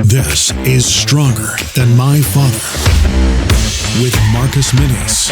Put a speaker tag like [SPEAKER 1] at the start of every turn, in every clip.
[SPEAKER 1] This is Stronger Than My Father with Marcus Minis.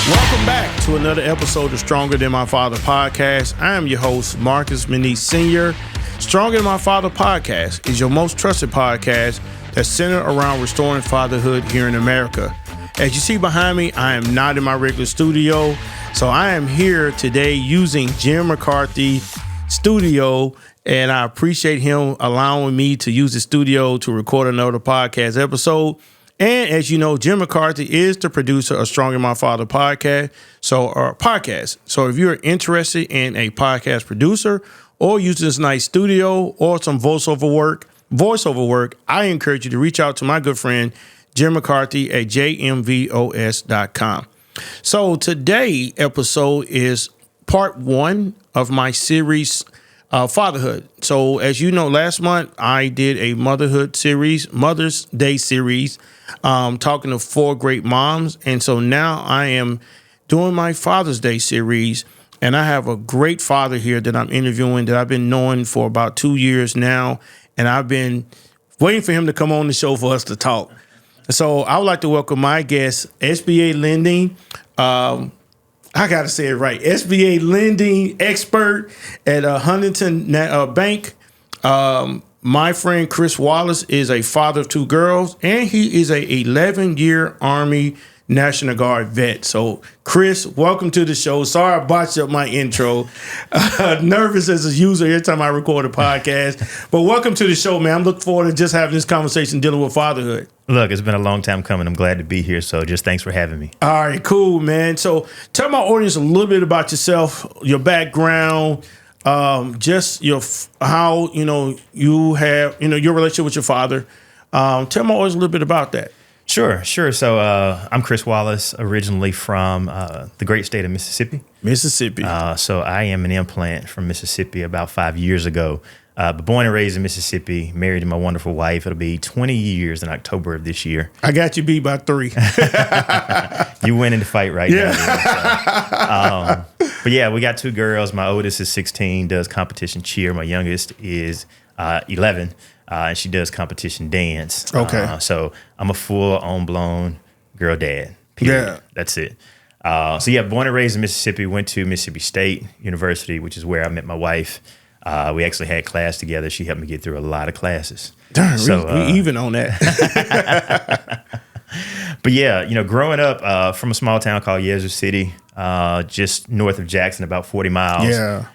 [SPEAKER 2] Welcome back to another episode of Stronger Than My Father podcast. I am your host, Marcus Minis Sr. Stronger Than My Father podcast is your most trusted podcast that's centered around restoring fatherhood here in America. As you see behind me, I am not in my regular studio, so I am here today using Jim McCarthy's studio, and I appreciate him allowing me to use the studio to record another podcast episode. And as you know, Jim McCarthy is the producer of Stronger Than My Father podcast. So if you're interested in a podcast producer or using this nice studio or some voiceover work, I encourage you to reach out to my good friend Jim McCarthy at jmvos.com. So today's episode is part one of my series, Fatherhood. So as you know, last month I did a Mother's Day series, talking to 4 great moms. And so now I am doing my Father's Day series, and I have a great father here that I'm interviewing that I've been knowing for about 2 years now. And I've been waiting for him to come on the show for us to talk. So I would like to welcome my guest, SBA lending. I got to say it right. SBA lending expert at Huntington Bank. My friend Chris Wallace is a father of 2 girls, and he is a 11-year Army National Guard vet. So, Chris, welcome to the show. Sorry I botched up my intro. Nervous as a user every time I record a podcast. But welcome to the show, man. I'm looking forward to just having this conversation dealing with fatherhood.
[SPEAKER 3] Look, it's been a long time coming. I'm glad to be here. So just thanks for having me.
[SPEAKER 2] All right, cool, man. So tell my audience a little bit about yourself, your background, just your how you have your relationship with your father. Tell my audience a little bit about that.
[SPEAKER 3] Sure. So I'm Chris Wallace, originally from the great state of Mississippi. So I am an implant from Mississippi about 5 years ago. But born and raised in Mississippi, married to my wonderful wife. It'll be 20 years in October of this year.
[SPEAKER 2] I got you beat by 3.
[SPEAKER 3] You win in the fight right now. But yeah, we got 2 girls. My oldest is 16, does competition cheer. My youngest is 11, and she does competition dance.
[SPEAKER 2] Okay.
[SPEAKER 3] So I'm a full blown girl dad. Period.
[SPEAKER 2] Yeah.
[SPEAKER 3] That's it. Born and raised in Mississippi, went to Mississippi State University, which is where I met my wife. We actually had class together. She helped me get through a lot of classes.
[SPEAKER 2] Darn, we even on that.
[SPEAKER 3] But yeah, growing up from a small town called Yazoo City, just north of Jackson, about 40 miles.
[SPEAKER 2] Yeah.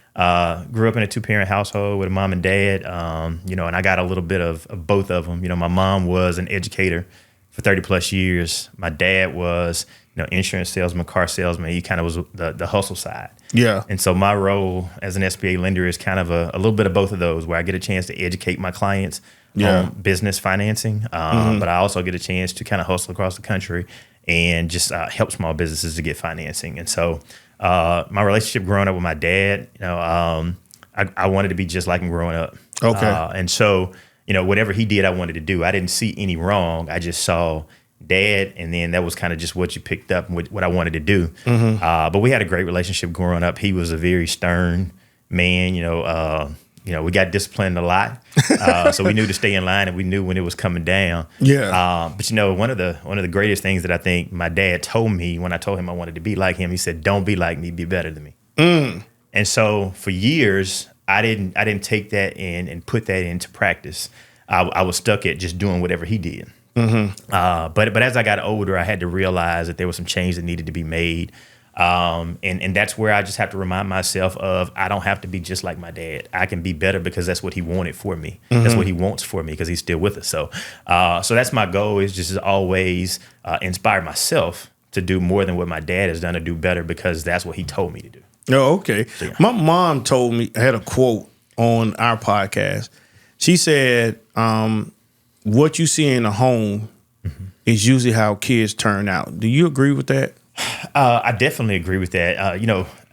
[SPEAKER 3] Grew up in a 2-parent household with a mom and dad, and I got a little bit of both of them. My mom was an educator for 30 plus years. My dad was, insurance salesman, car salesman. He kind of was the hustle side.
[SPEAKER 2] Yeah.
[SPEAKER 3] And so my role as an SBA lender is kind of a little bit of both of those, where I get a chance to educate my clients on business financing, but I also get a chance to kind of hustle across the country and just help small businesses to get financing. And so my relationship growing up with my dad, I wanted to be just like him growing up.
[SPEAKER 2] Okay.
[SPEAKER 3] And so, whatever he did, I wanted to do. I didn't see any wrong. I just saw dad, and then that was kind of just what you picked up and what I wanted to do. But we had a great relationship growing up. He was a very stern man. We got disciplined a lot, so we knew to stay in line, and we knew when it was coming down.
[SPEAKER 2] Yeah.
[SPEAKER 3] But one of the greatest things that I think my dad told me when I told him I wanted to be like him, he said, "Don't be like me, be better than me." And so for years, I didn't take that in and put that into practice. I was stuck at just doing whatever he did. But as I got older, I had to realize that there was some change that needed to be made. And that's where I just have to remind myself of, I don't have to be just like my dad. I can be better because that's what he wanted for me. That's what he wants for me because he's still with us. So that's my goal, is just to always inspire myself to do more than what my dad has done, to do better, because that's what he told me to do.
[SPEAKER 2] Oh, okay.
[SPEAKER 3] So, yeah.
[SPEAKER 2] My mom told me, I had a quote on our podcast. She said, what you see in a home is usually how kids turn out. Do you agree with that?
[SPEAKER 3] I definitely agree with that.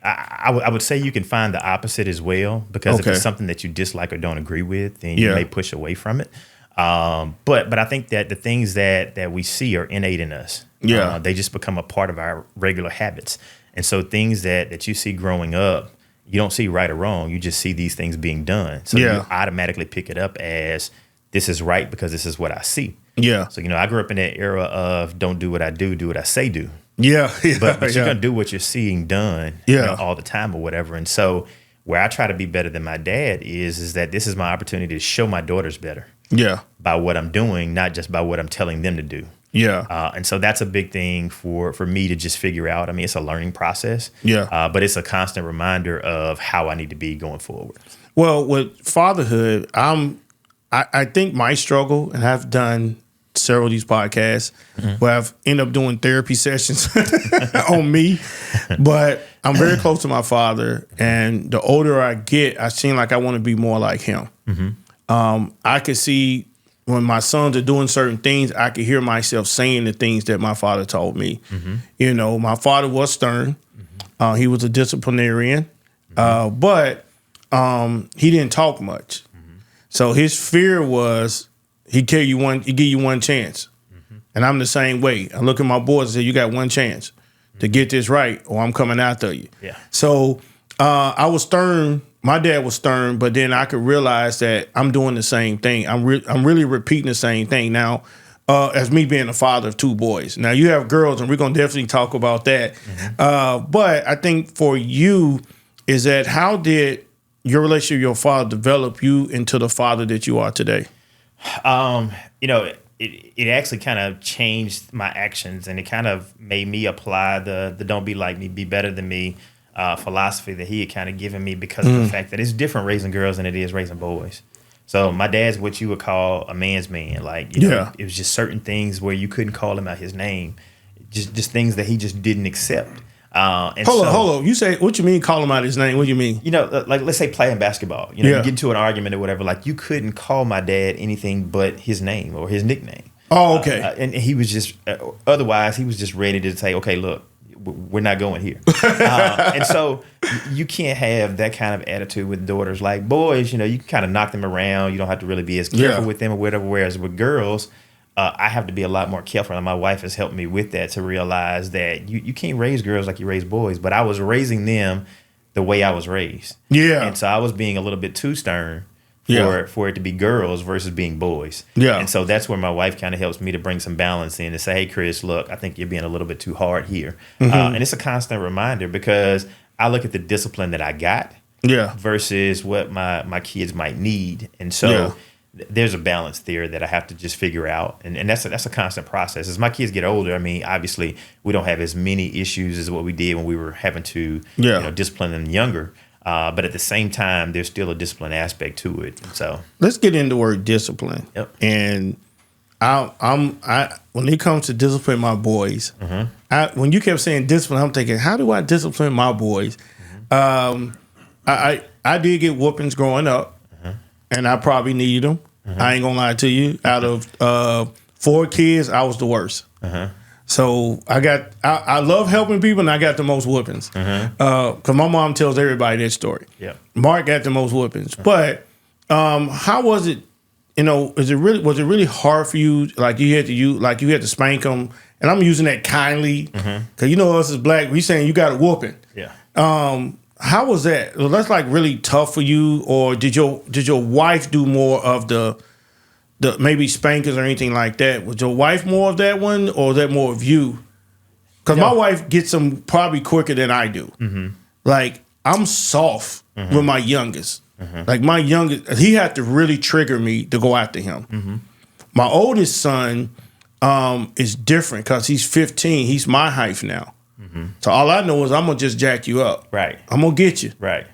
[SPEAKER 3] I would say you can find the opposite as well, because if it's something that you dislike or don't agree with, then you may push away from it. But I think that the things that we see are innate in us. They just become a part of our regular habits. And so things that you see growing up, you don't see right or wrong. You just see these things being done. So you automatically pick it up as this is right because this is what I see.
[SPEAKER 2] Yeah.
[SPEAKER 3] So, I grew up in that era of don't do what I do what I say do.
[SPEAKER 2] Yeah.
[SPEAKER 3] But you're going to do what you're seeing done all the time or whatever. And so where I try to be better than my dad is that this is my opportunity to show my daughters better.
[SPEAKER 2] Yeah.
[SPEAKER 3] By what I'm doing, not just by what I'm telling them to do.
[SPEAKER 2] Yeah.
[SPEAKER 3] And so that's a big thing for me to just figure out. I mean, it's a learning process.
[SPEAKER 2] Yeah.
[SPEAKER 3] But it's a constant reminder of how I need to be going forward.
[SPEAKER 2] Well, with fatherhood, I think my struggle, and I've done several of these podcasts where I've ended up doing therapy sessions on me, but I'm very close to my father. And the older I get, I seem like I want to be more like him. I could see when my sons are doing certain things, I could hear myself saying the things that my father told me. My father was stern. He was a disciplinarian, but he didn't talk much. So his fear was he give you one chance. And I'm the same way. I look at my boys and say, you got one chance to get this right or I'm coming after you.
[SPEAKER 3] Yeah.
[SPEAKER 2] So I was stern. My dad was stern, but then I could realize that I'm doing the same thing. I'm really repeating the same thing now. As me being a father of two boys. Now you have girls, and we're gonna definitely talk about that. But I think for you is that how did your relationship with your father develop you into the father that you are today?
[SPEAKER 3] It actually kind of changed my actions, and it kind of made me apply the don't be like me, be better than me philosophy that he had kind of given me because of the fact that it's different raising girls than it is raising boys. So my dad's what you would call a man's man. Like, it was just certain things where you couldn't call him out his name, just things that he just didn't accept. Hold
[SPEAKER 2] on. You say, what you mean call him out his name? What do you mean?
[SPEAKER 3] Like let's say playing basketball. You get into an argument or whatever. Like you couldn't call my dad anything but his name or his nickname.
[SPEAKER 2] Oh, okay.
[SPEAKER 3] And he was just, otherwise he was just ready to say, okay, look, we're not going here. And so you can't have that kind of attitude with daughters. Like boys, you can kind of knock them around. You don't have to really be as careful with them or whatever. Whereas with girls, I have to be a lot more careful. And my wife has helped me with that to realize that you can't raise girls like you raise boys. But I was raising them the way I was raised. Yeah. And so I was being a little bit too stern for it to be girls versus being boys. Yeah. And so that's where my wife kind of helps me to bring some balance in to say, hey, Chris, look, I think you're being a little bit too hard here. And it's a constant reminder because I look at the discipline that I got versus what my kids might need. And so there's a balance there that I have to just figure out. And that's a constant process. As my kids get older, I mean, obviously we don't have as many issues as what we did when we were having to discipline them younger. But at the same time, there's still a discipline aspect to it. So
[SPEAKER 2] let's get into the word discipline. Yep. And I when it comes to discipline my boys, when you kept saying discipline, I'm thinking, how do I discipline my boys? I did get whoopings growing up, and I probably needed them. I ain't gonna lie to you. Out of 4 kids, I was the worst. So I love helping people, and I got the most whoopings. Because my mom tells everybody that story. Yeah, Mark got the most whoopings. But how was it? Was it really hard for you? Like you had to spank them, and I'm using that kindly because us as black, we saying you got a whooping. Yeah. How was that? Was that like really tough for you, or did your wife do more of the maybe spankers or anything like that? Was your wife more of that one, or was that more of you? Because my wife gets them probably quicker than I do. Like I'm soft with my youngest. Like my youngest, he had to really trigger me to go after him. My oldest son is different because he's 15. He's my height now. So all I know is I'm gonna just jack you up. Right. I'm gonna get you. Right.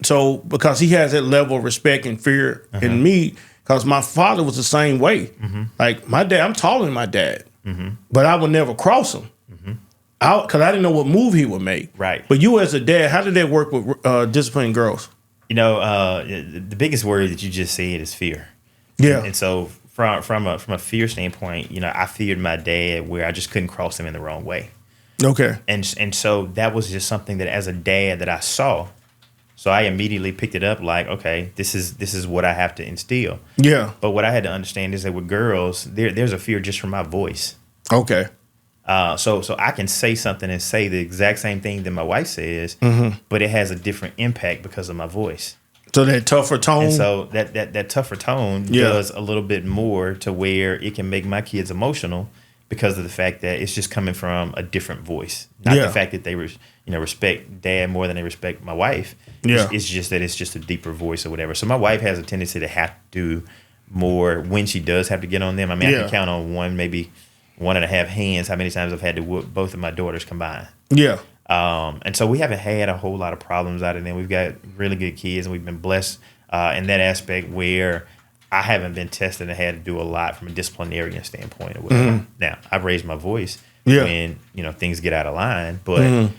[SPEAKER 2] So because he has that level of respect and fear in me. Because my father was the same way. Like my dad, I'm taller than my dad, but I would never cross him because I didn't know what move he would make. Right. But you as a dad, how did that work with disciplining girls?
[SPEAKER 3] The biggest word that you just said is fear. Yeah. And so from a fear standpoint, I feared my dad where I just couldn't cross him in the wrong way. Okay. And so that was just something that as a dad that I saw. So I immediately picked it up like, okay, this is what I have to instill. Yeah. But what I had to understand is that with girls, there's a fear just from my voice. Okay. So I can say something and say the exact same thing that my wife says, but it has a different impact because of my voice.
[SPEAKER 2] So that tougher tone.
[SPEAKER 3] And so that tougher tone does a little bit more to where it can make my kids emotional because of the fact that it's just coming from a different voice. Not the fact that they respect dad more than they respect my wife.
[SPEAKER 2] Yeah.
[SPEAKER 3] It's just that it's just a deeper voice or whatever. So my wife has a tendency to have to do more when she does have to get on them. I mean, I can count on one, maybe 1.5 hands how many times I've had to whoop both of my daughters combined.
[SPEAKER 2] Yeah.
[SPEAKER 3] And so we haven't had a whole lot of problems out of them. We've got really good kids, and we've been blessed in that aspect where I haven't been tested and had to do a lot from a disciplinarian standpoint or whatever. Now, I've raised my voice when things get out of line, but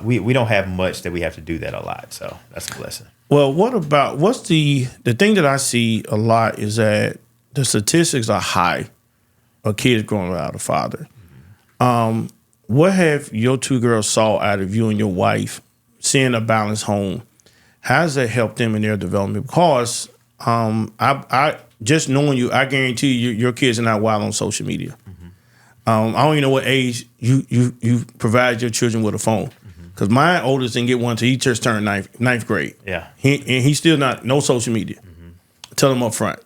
[SPEAKER 3] we don't have much that we have to do that a lot. So that's a blessing.
[SPEAKER 2] Well, what's the thing that I see a lot is that the statistics are high of kids growing without a father. What have your two girls saw out of you and your wife seeing a balanced home? How has that helped them in their development? Because I just knowing you, I guarantee you, your kids are not wild on social media. I don't even know what age you provide your children with a phone. Because my oldest didn't get one until he just turned ninth grade.
[SPEAKER 3] Yeah.
[SPEAKER 2] He's still no social media. Tell them up front.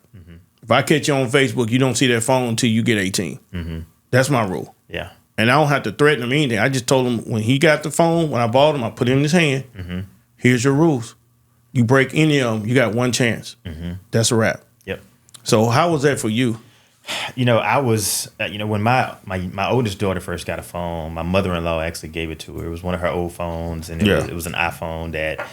[SPEAKER 2] If I catch you on Facebook, you don't see that phone until you get 18. That's my rule.
[SPEAKER 3] Yeah.
[SPEAKER 2] And I don't have to threaten him anything. I just told him when he got the phone, when I bought him, I put it in his hand. Here's your rules. You break any of them, you got one chance. That's a wrap.
[SPEAKER 3] Yep.
[SPEAKER 2] So how was that for you?
[SPEAKER 3] I was, when my oldest daughter first got a phone, my mother-in-law actually gave it to her. It was one of her old phones, and it was an iPhone that,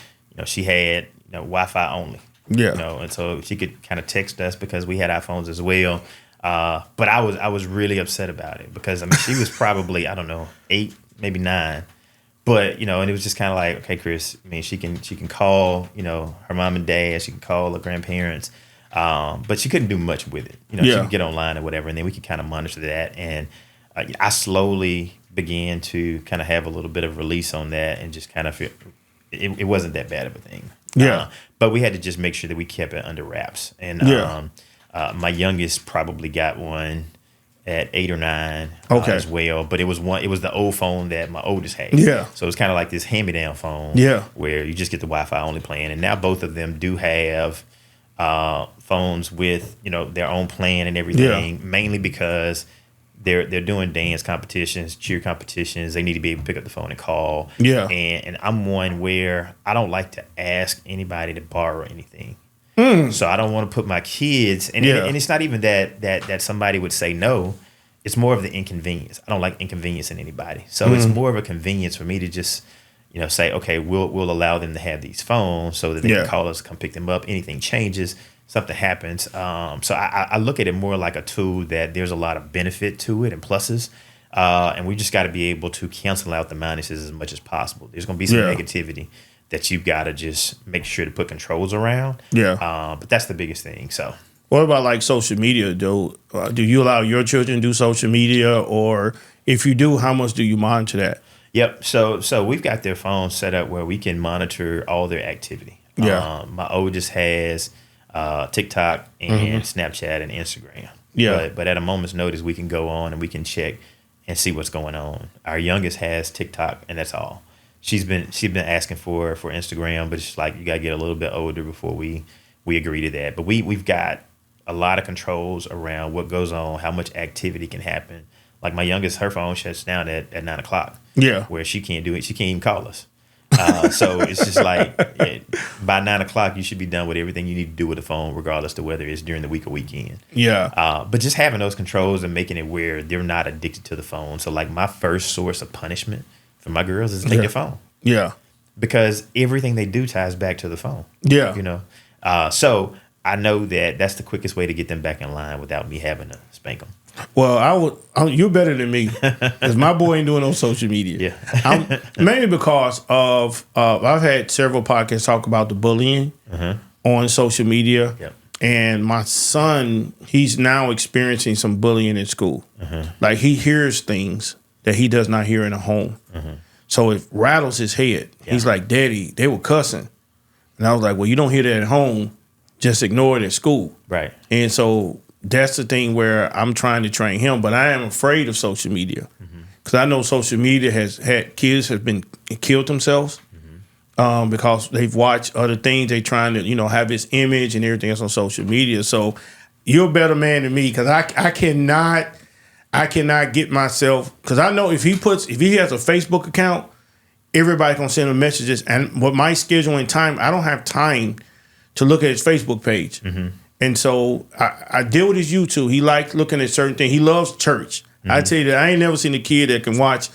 [SPEAKER 3] she had, Wi-Fi only.
[SPEAKER 2] Yeah.
[SPEAKER 3] And so she could kind of text us because we had iPhones as well. But I was really upset about it because she was probably, I don't know, 8, maybe 9. But, and it was just kind of like, okay, Chris, she can call, her mom and dad, she can call her grandparents. But she couldn't do much with it. She could get online or whatever, and then we could kind of monitor that. And I slowly began to kind of have a little bit of release on that and just kind of feel it wasn't that bad of a thing.
[SPEAKER 2] Yeah.
[SPEAKER 3] But we had to just make sure that we kept it under wraps. And my youngest probably got one at 8 or 9 as well. But it was the old phone that my oldest had.
[SPEAKER 2] Yeah.
[SPEAKER 3] So it was kind of like this hand-me-down phone where you just get the Wi-Fi only plan. And now both of them do have phones with their own plan and everything, mainly because they're doing dance competitions, cheer competitions. They need to be able to pick up the phone and call. Yeah. And I'm one where I don't like to ask anybody to borrow anything. So I don't want to put my kids and it's not even that somebody would say no. It's more of the inconvenience. I don't like inconveniencing anybody. So it's more of a convenience for me to just say, okay, we'll allow them to have these phones so that they can call us, come pick them up. Anything changes, something happens. So I look at it more like a tool that there's a lot of benefit to it and pluses. And we just got to be able to cancel out the minuses as much as possible. There's going to be some negativity that you've got to just make sure to put controls around. Yeah. But that's the biggest thing. So.
[SPEAKER 2] What about like social media, though? Do you allow your children to do social media? Or if you do, how much do you monitor that?
[SPEAKER 3] Yep. So we've got their phones set up where we can monitor all their activity. Yeah. My oldest has TikTok and Snapchat and Instagram. Yeah. But at a moment's notice, we can go on and we can check and see what's going on. Our youngest has TikTok, and that's all. She's been asking for Instagram, but it's like you gotta get a little bit older before we agree to that. But we've got a lot of controls around what goes on, how much activity can happen. Like my youngest, her phone shuts down at 9:00. Yeah. Where she can't do it. She can't even call us. So it's just like by 9:00, you should be done with everything you need to do with the phone, regardless to whether it's during the week or weekend. Yeah. But just having those controls and making it where they're not addicted to the phone. So like my first source of punishment for my girls is take their phone. Yeah. Because everything they do ties back to the phone. Yeah. So I know that that's the quickest way to get them back in line without me having to spank them.
[SPEAKER 2] Well, you're better than me because my boy ain't doing no social media. Yeah. Mainly because of I've had several podcasts talk about the bullying on social media. Yep. And my son, he's now experiencing some bullying in school. Like he hears things that he does not hear in a home. So it rattles his head. Yeah. He's like, Daddy, they were cussing. And I was like, well, you don't hear that at home. Just ignore it at school. Right. And so that's the thing where I'm trying to train him, but I am afraid of social media because I know social media has had kids have been killed themselves because they've watched other things. They trying to have this image and everything else on social media. So you're a better man than me because I cannot get myself, because I know if he has a Facebook account, everybody gonna send him messages, and with my schedule and time, I don't have time to look at his Facebook page. And so I deal with his YouTube. He likes looking at certain things. He loves church. I tell you that I ain't never seen a kid that can watch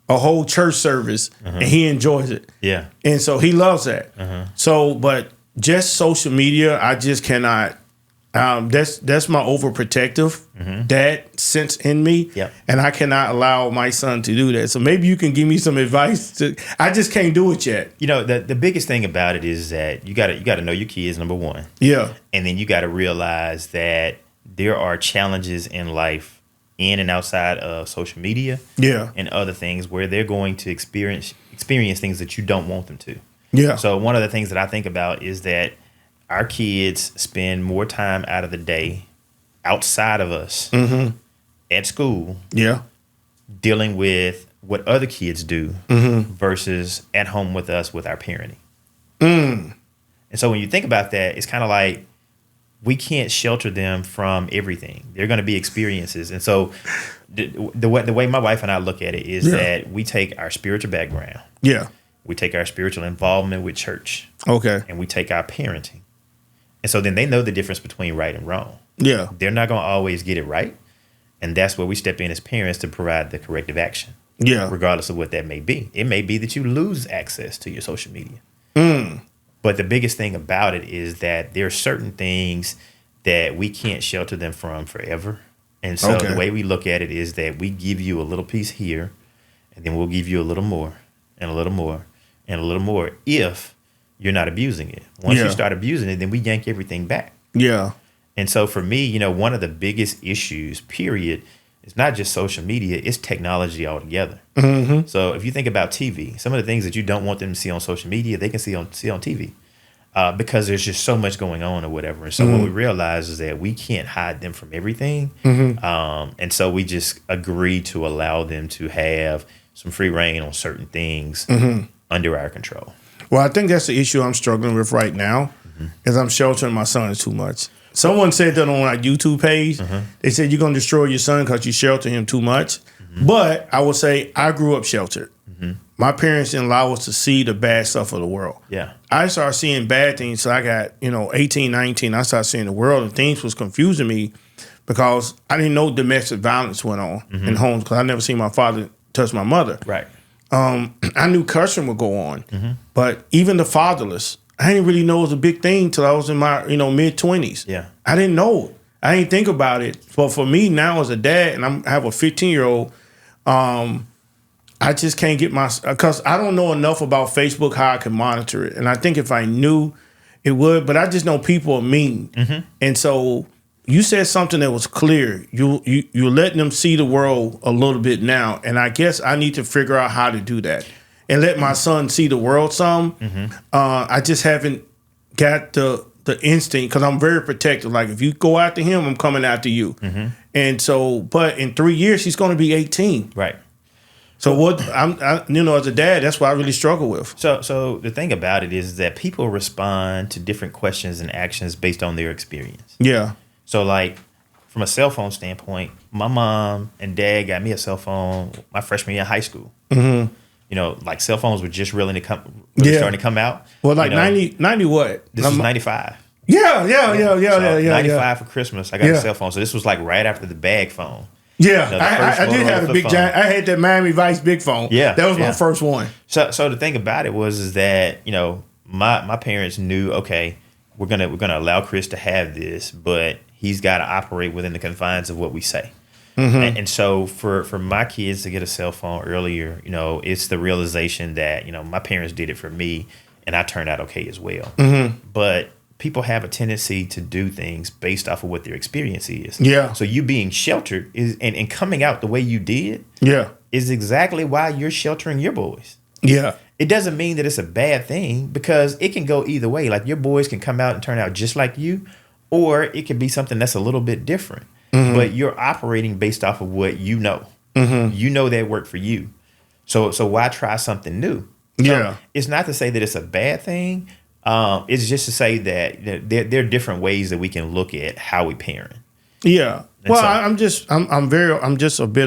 [SPEAKER 2] a whole church service and he enjoys it.
[SPEAKER 3] Yeah.
[SPEAKER 2] And so he loves that. So, but just social media, I just cannot. That's my overprotective dad sense in me, and I cannot allow my son to do that. So maybe you can give me some advice. I just can't do it yet.
[SPEAKER 3] The biggest thing about it is that you got to know your kids, number one.
[SPEAKER 2] Yeah,
[SPEAKER 3] and then you got to realize that there are challenges in life, in and outside of social media, and other things where they're going to experience things that you don't want them to.
[SPEAKER 2] Yeah.
[SPEAKER 3] So one of the things that I think about is that our kids spend more time out of the day outside of us at school dealing with what other kids do versus at home with us with our parenting. And so when you think about that, it's kind of like we can't shelter them from everything. They're going to be experiences. And so the way my wife and I look at it is that we take our spiritual background.
[SPEAKER 2] Yeah.
[SPEAKER 3] We take our spiritual involvement with church.
[SPEAKER 2] Okay.
[SPEAKER 3] And we take our parenting. And so then they know the difference between right and wrong.
[SPEAKER 2] Yeah.
[SPEAKER 3] They're not going to always get it right. And that's where we step in as parents to provide the corrective action.
[SPEAKER 2] Yeah.
[SPEAKER 3] Regardless of what that may be. It may be that you lose access to your social media. But the biggest thing about it is that there are certain things that we can't shelter them from forever. And so the way we look at it is that we give you a little piece here, and then we'll give you a little more, and a little more, and a little more if you're not abusing it. Once you start abusing it, then we yank everything back.
[SPEAKER 2] Yeah.
[SPEAKER 3] And so for me, one of the biggest issues, period, is not just social media, it's technology altogether. So if you think about TV, some of the things that you don't want them to see on social media, they can see on TV because there's just so much going on or whatever. And so what we realize is that we can't hide them from everything. And so we just agree to allow them to have some free reign on certain things under our control.
[SPEAKER 2] Well, I think that's the issue I'm struggling with right now is I'm sheltering my sons too much. Someone said that on our YouTube page. They said you're going to destroy your son because you shelter him too much. But I would say I grew up sheltered. My parents didn't allow us to see the bad stuff of the world.
[SPEAKER 3] Yeah.
[SPEAKER 2] I started seeing bad things. So I got, 18, 19. I started seeing the world, and things was confusing me because I didn't know domestic violence went on in homes because I never seen my father touch my mother.
[SPEAKER 3] Right.
[SPEAKER 2] I knew cursing would go on, but even the fatherless, I didn't really know it was a big thing till I was in my mid-20s.
[SPEAKER 3] Yeah.
[SPEAKER 2] I didn't know it. I didn't think about it. But for me now as a dad, and I have a 15-year-old, I just can't get because I don't know enough about Facebook how I can monitor it. And I think if I knew, it would. But I just know people are mean, and so you said something that was clear. You're letting them see the world a little bit now, and I guess I need to figure out how to do that and let my son see the world some. I just haven't got the instinct because I'm very protective. Like if you go after him, I'm coming after you. And so, but in 3 years, he's going to be 18.
[SPEAKER 3] Right.
[SPEAKER 2] So what as a dad, that's what I really struggle with.
[SPEAKER 3] So the thing about it is that people respond to different questions and actions based on their experience.
[SPEAKER 2] Yeah.
[SPEAKER 3] So like from a cell phone standpoint, my mom and dad got me a cell phone my freshman year in high school. Like cell phones were just starting to come out.
[SPEAKER 2] Well, like 90 what?
[SPEAKER 3] This is 95.
[SPEAKER 2] Yeah.
[SPEAKER 3] 95 for Christmas. I got a cell phone. So this was like right after the bag phone.
[SPEAKER 2] Yeah, I did have a big giant. I had that Miami Vice big phone.
[SPEAKER 3] Yeah,
[SPEAKER 2] that was my first one.
[SPEAKER 3] So the thing about it is that my parents knew, okay, we're gonna allow Chris to have this, but he's got to operate within the confines of what we say. And so for my kids to get a cell phone earlier, it's the realization that my parents did it for me, and I turned out okay as well. But people have a tendency to do things based off of what their experience is.
[SPEAKER 2] Yeah.
[SPEAKER 3] So you being sheltered and coming out the way you did is exactly why you're sheltering your boys.
[SPEAKER 2] Yeah.
[SPEAKER 3] It doesn't mean that it's a bad thing because it can go either way. Like your boys can come out and turn out just like you, or it could be something that's a little bit different. But you're operating based off of what you know. You know that worked for you. So why try something new? So it's not to say that it's a bad thing. It's just to say that there are different ways that we can look at how we parent.
[SPEAKER 2] Yeah. Well, I'm just a bit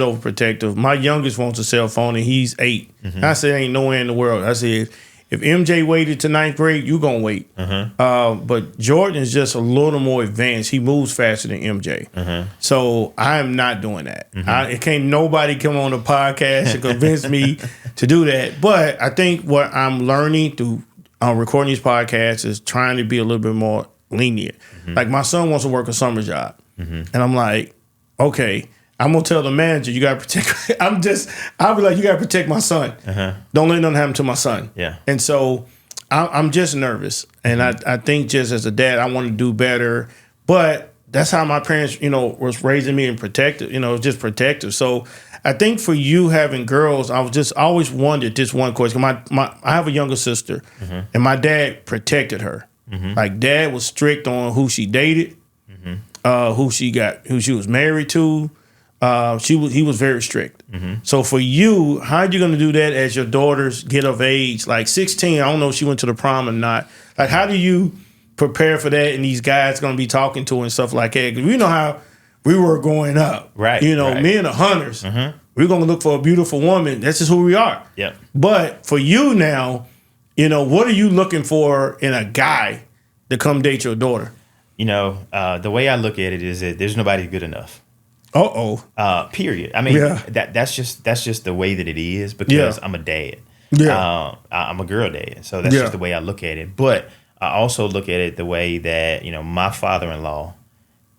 [SPEAKER 2] overprotective. My youngest wants a cell phone and he's 8. I said, ain't nowhere in the world. I said, if MJ waited to 9th grade, you gonna wait. But Jordan is just a little more advanced. He moves faster than MJ. So I am not doing that. It can't nobody come on the podcast and convince me to do that. But I think what I'm learning through recording these podcasts is trying to be a little bit more lenient. Like my son wants to work a summer job. And I'm like, okay, I'm gonna tell the manager you gotta protect. I'll be like, you gotta protect my son. Don't let nothing happen to my son. And so I'm just nervous, and I think just as a dad, I want to do better. But that's how my parents, was raising me and protective. Just protective. So I think for you having girls, I was just always wondered this one question. I have a younger sister, and my dad protected her. Like dad was strict on who she dated. Who she was married to. He was very strict. So for you, how are you going to do that as your daughters get of age? Like 16, I don't know if she went to the prom or not. Like, how do you prepare for that? And these guys going to be talking to her and stuff like that. Because we know how we were growing up. Right. Me and the hunters, we're going to look for a beautiful woman. That's just who we are. Yeah. But for you now, what are you looking for in a guy to come date your daughter?
[SPEAKER 3] The way I look at it is that there's nobody good enough. Period. I mean, that's just the way that it is because I'm a dad. I'm a girl dad. So that's just the way I look at it. But I also look at it the way that, my father-in-law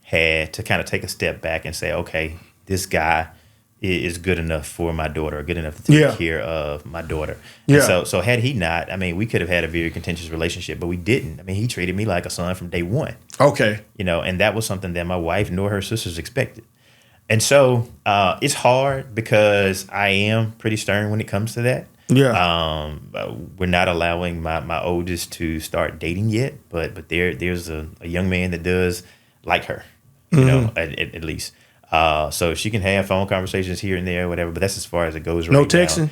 [SPEAKER 3] had to kind of take a step back and say, okay, this guy is good enough for my daughter, good enough to take care of my daughter. And so had he not, I mean, we could have had a very contentious relationship, but we didn't. I mean, he treated me like a son from day one. Okay. And that was something that my wife nor her sisters expected. And so it's hard because I am pretty stern when it comes to that. Yeah. We're not allowing my oldest to start dating yet, but there's a young man that does like her, at least. So she can have phone conversations here and there, whatever, but that's as far as it goes right now. No texting?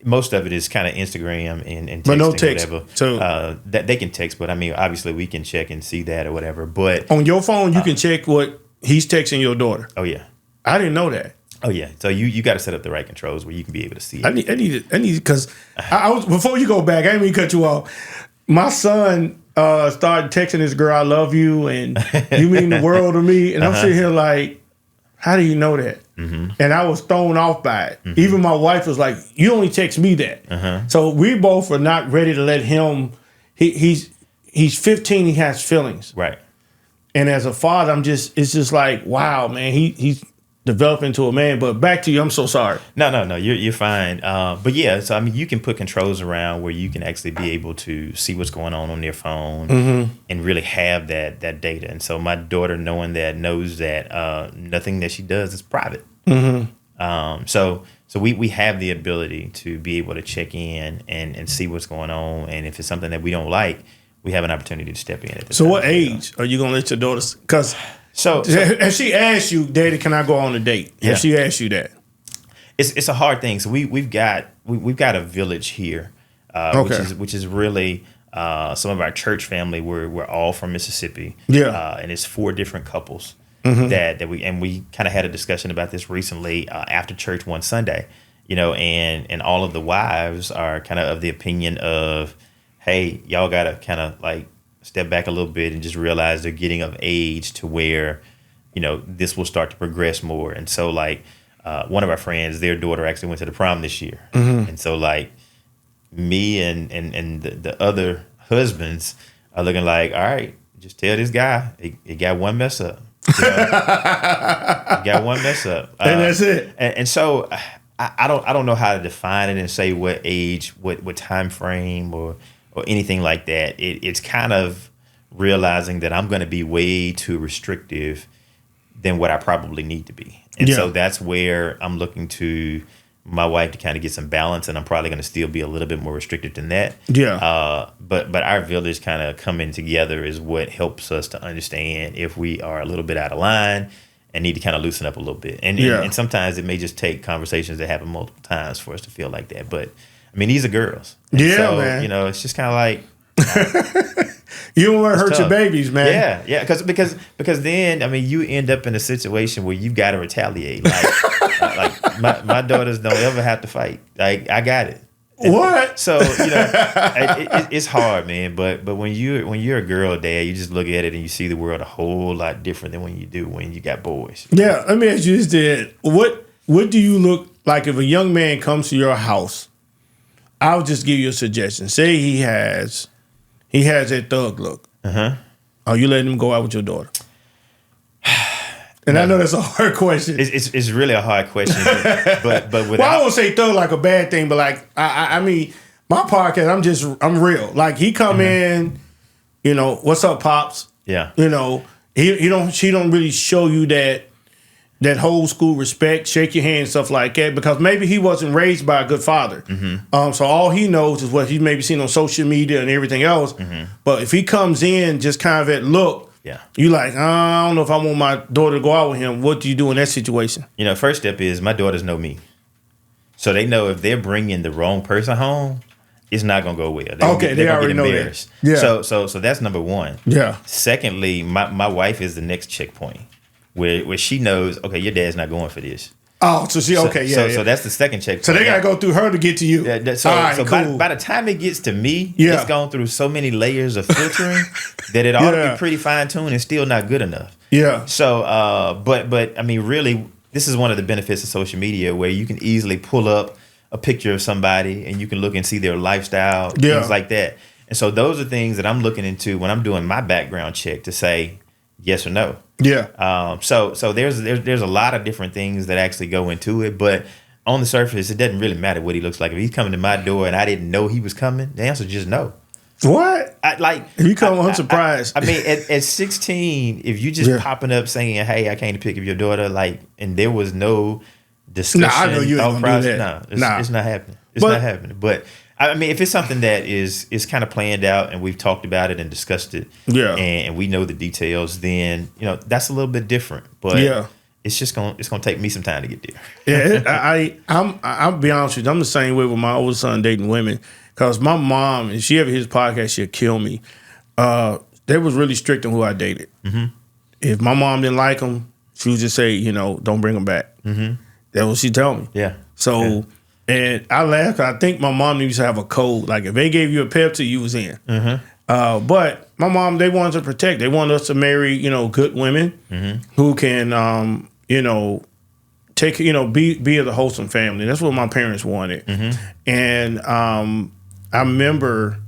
[SPEAKER 3] Most of it is kind of Instagram and texting, but no text. Whatever. So that they can text, but I mean, obviously we can check and see that or whatever. But
[SPEAKER 2] on your phone, you can check what he's texting your daughter.
[SPEAKER 3] Oh yeah,
[SPEAKER 2] I didn't know that.
[SPEAKER 3] Oh yeah, so you got to set up the right controls where you can be able to see it.
[SPEAKER 2] I need because I was before you go back. I didn't mean to cut you off. My son started texting this girl, "I love you," and "You mean the world to me." And I'm sitting here like, how do you know that? And I was thrown off by it. Even my wife was like, "You only text me that." So we both are not ready to let him. He's 15. He has feelings, right? And as a father, it's just like, wow, man, he's developing into a man. But back to you, I'm so sorry.
[SPEAKER 3] No, you're fine. But yeah, so I mean, you can put controls around where you can actually be able to see what's going on their phone and really have that data. And so my daughter, knowing that, knows that nothing that she does is private. So we have the ability to be able to check in and see what's going on. And if it's something that we don't like, we have an opportunity to step in at this
[SPEAKER 2] time.
[SPEAKER 3] So
[SPEAKER 2] what age are you going to let your daughter? Because if she asks you, Daddy, can I go on a date? If she asks you that.
[SPEAKER 3] It's a hard thing. So we've got a village here, which is really some of our church family. We're all from Mississippi. And it's 4 different couples that we kind of had a discussion about this recently after church one Sunday, and all of the wives are kind of the opinion of, hey, y'all got to kind of like step back a little bit and just realize they're getting of age to where, this will start to progress more. And so like one of our friends, their daughter actually went to the prom this year. And so like me and the other husbands are looking like, all right, just tell this guy he got one mess up. He got one mess up.
[SPEAKER 2] And that's it.
[SPEAKER 3] And so I don't know how to define it and say what age, what time frame or anything like that. It's kind of realizing that I'm going to be way too restrictive than what I probably need to be. And so that's where I'm looking to my wife to kind of get some balance, and I'm probably going to still be a little bit more restricted than that. But our village kind of coming together is what helps us to understand if we are a little bit out of line and need to kind of loosen up a little bit. And sometimes it may just take conversations that happen multiple times for us to feel like that. But I mean, these are girls. And so,
[SPEAKER 2] man.
[SPEAKER 3] You know, it's just kind of like
[SPEAKER 2] you don't want to hurt your babies, man.
[SPEAKER 3] Yeah, because then I mean, you end up in a situation where you've got to retaliate. Like my daughters don't ever have to fight. Like I got it.
[SPEAKER 2] What?
[SPEAKER 3] So you know, it's hard, man. But when you're a girl dad, you just look at it and you see the world a whole lot different than when you do when you got boys.
[SPEAKER 2] Yeah, let me ask you this, Dad. What do you look like if a young man comes to your house? I'll just give you a suggestion. Say he has that thug look. Are you letting him go out with your daughter? And no. I know that's a hard question.
[SPEAKER 3] It's really a hard question, but without,
[SPEAKER 2] well, I won't say thug like a bad thing, but like I mean, my podcast, I'm real. Like he come in, you know, what's up, pops? Yeah, you know, she don't really show you that whole school respect, shake your hand, stuff like that, because maybe he wasn't raised by a good father. So all he knows is what he's maybe seen on social media and everything else. But if he comes in just kind of at look. Yeah, you like, I don't know if I want my daughter to go out with him. What do you do in that situation? You know,
[SPEAKER 3] first step is my daughters know me. So they know if they're bringing the wrong person home, it's not going to go well.
[SPEAKER 2] They already know that.
[SPEAKER 3] Yeah. So that's number one. Yeah. Secondly, my wife is the next checkpoint where she knows, okay, your dad's not going for this.
[SPEAKER 2] Oh, so she, okay,
[SPEAKER 3] So that's the second checkpoint.
[SPEAKER 2] So they got to go through her to get to you.
[SPEAKER 3] Yeah, so cool. by the time it gets to me, it's gone through so many layers of filtering that it ought to be pretty fine-tuned and still not good enough. Yeah. So, but I mean, really, this is one of the benefits of social media where you can easily pull up a picture of somebody and you can look and see their lifestyle, things like that. And so those are things that I'm looking into when I'm doing my background check to say yes or no. Yeah. So there's a lot of different things that actually go into it, but on the surface, it doesn't really matter what he looks like. If he's coming to my door and I didn't know he was coming, the answer is just no.
[SPEAKER 2] What? If you come home surprised.
[SPEAKER 3] I mean, at 16, if you just popping up saying, "Hey, I came to pick up your daughter," and there was no discussion.
[SPEAKER 2] I know you ain't gonna do that.
[SPEAKER 3] No, it's not happening. It's not happening. But I mean, if it's something that is kind of planned out and we've talked about it and discussed it, and we know the details, then that's a little bit different. But it's just gonna take me some time to get
[SPEAKER 2] there. I'll be honest with you. I'm the same way with my oldest son dating women, because my mom, if she ever hears podcast, she'll kill me. They was really strict on who I dated. If my mom didn't like them, she would just say, don't bring them back. That's what she told me. Yeah. So. Yeah. And I laugh. I think my mom used to have a code. Like if they gave you a Pepsi, you was in. But my mom, they wanted to protect. They wanted us to marry, good women who can, take, be of the wholesome family. That's what my parents wanted. And I remember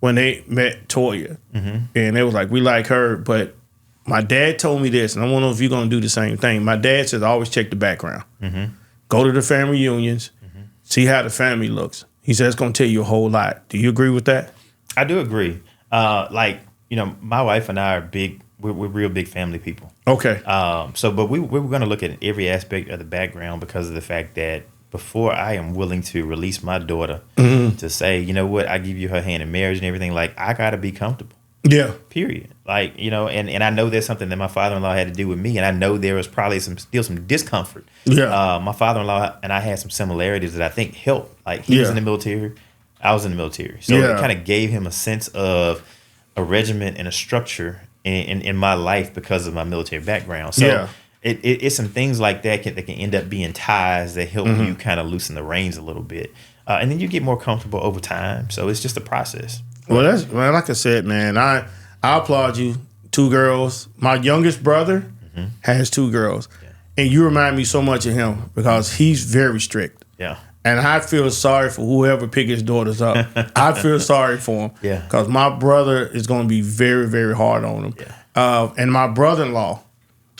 [SPEAKER 2] when they met Toya, and they was like, we like her, but my dad told me this, and I don't know if you're gonna do the same thing. My dad says always check the background. Go to the family reunions. See how the family looks. He says it's going to tell you a whole lot. Do you agree with that?
[SPEAKER 3] I do agree. My wife and I are we're real big family people. Okay. But we were going to look at every aspect of the background because of the fact that before I am willing to release my daughter to say, you know what, I give you her hand in marriage and everything, like I got to be comfortable. Yeah. Period. And I know there's something that my father-in-law had to do with me, and I know there was probably still some discomfort. Yeah. My father-in-law and I had some similarities that I think helped. Like he was in the military, I was in the military, so it kind of gave him a sense of a regiment and a structure in my life because of my military background. So it's some things like that that can end up being ties that help you kind of loosen the reins a little bit, and then you get more comfortable over time. So it's just a process.
[SPEAKER 2] Well, like I said, man, I applaud you. 2 girls. My youngest brother has 2 girls. Yeah. And you remind me so much of him because he's very strict. Yeah. And I feel sorry for whoever pick his daughters up. I feel sorry for him. Yeah. Because my brother is going to be very, very hard on him. Yeah. And my brother-in-law,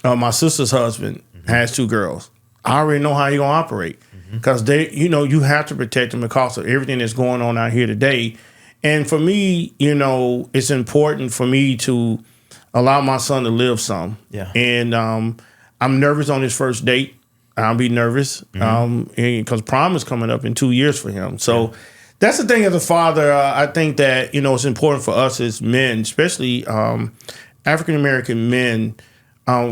[SPEAKER 2] my sister's husband, has 2 girls. I already know how he's going to operate. Because you have to protect them because of everything that's going on out here today. And for me, it's important for me to allow my son to live some. Yeah. And I'm nervous on his first date. I'll be nervous because prom is coming up in 2 years for him. So that's the thing as a father. I think that, it's important for us as men, especially African-American men,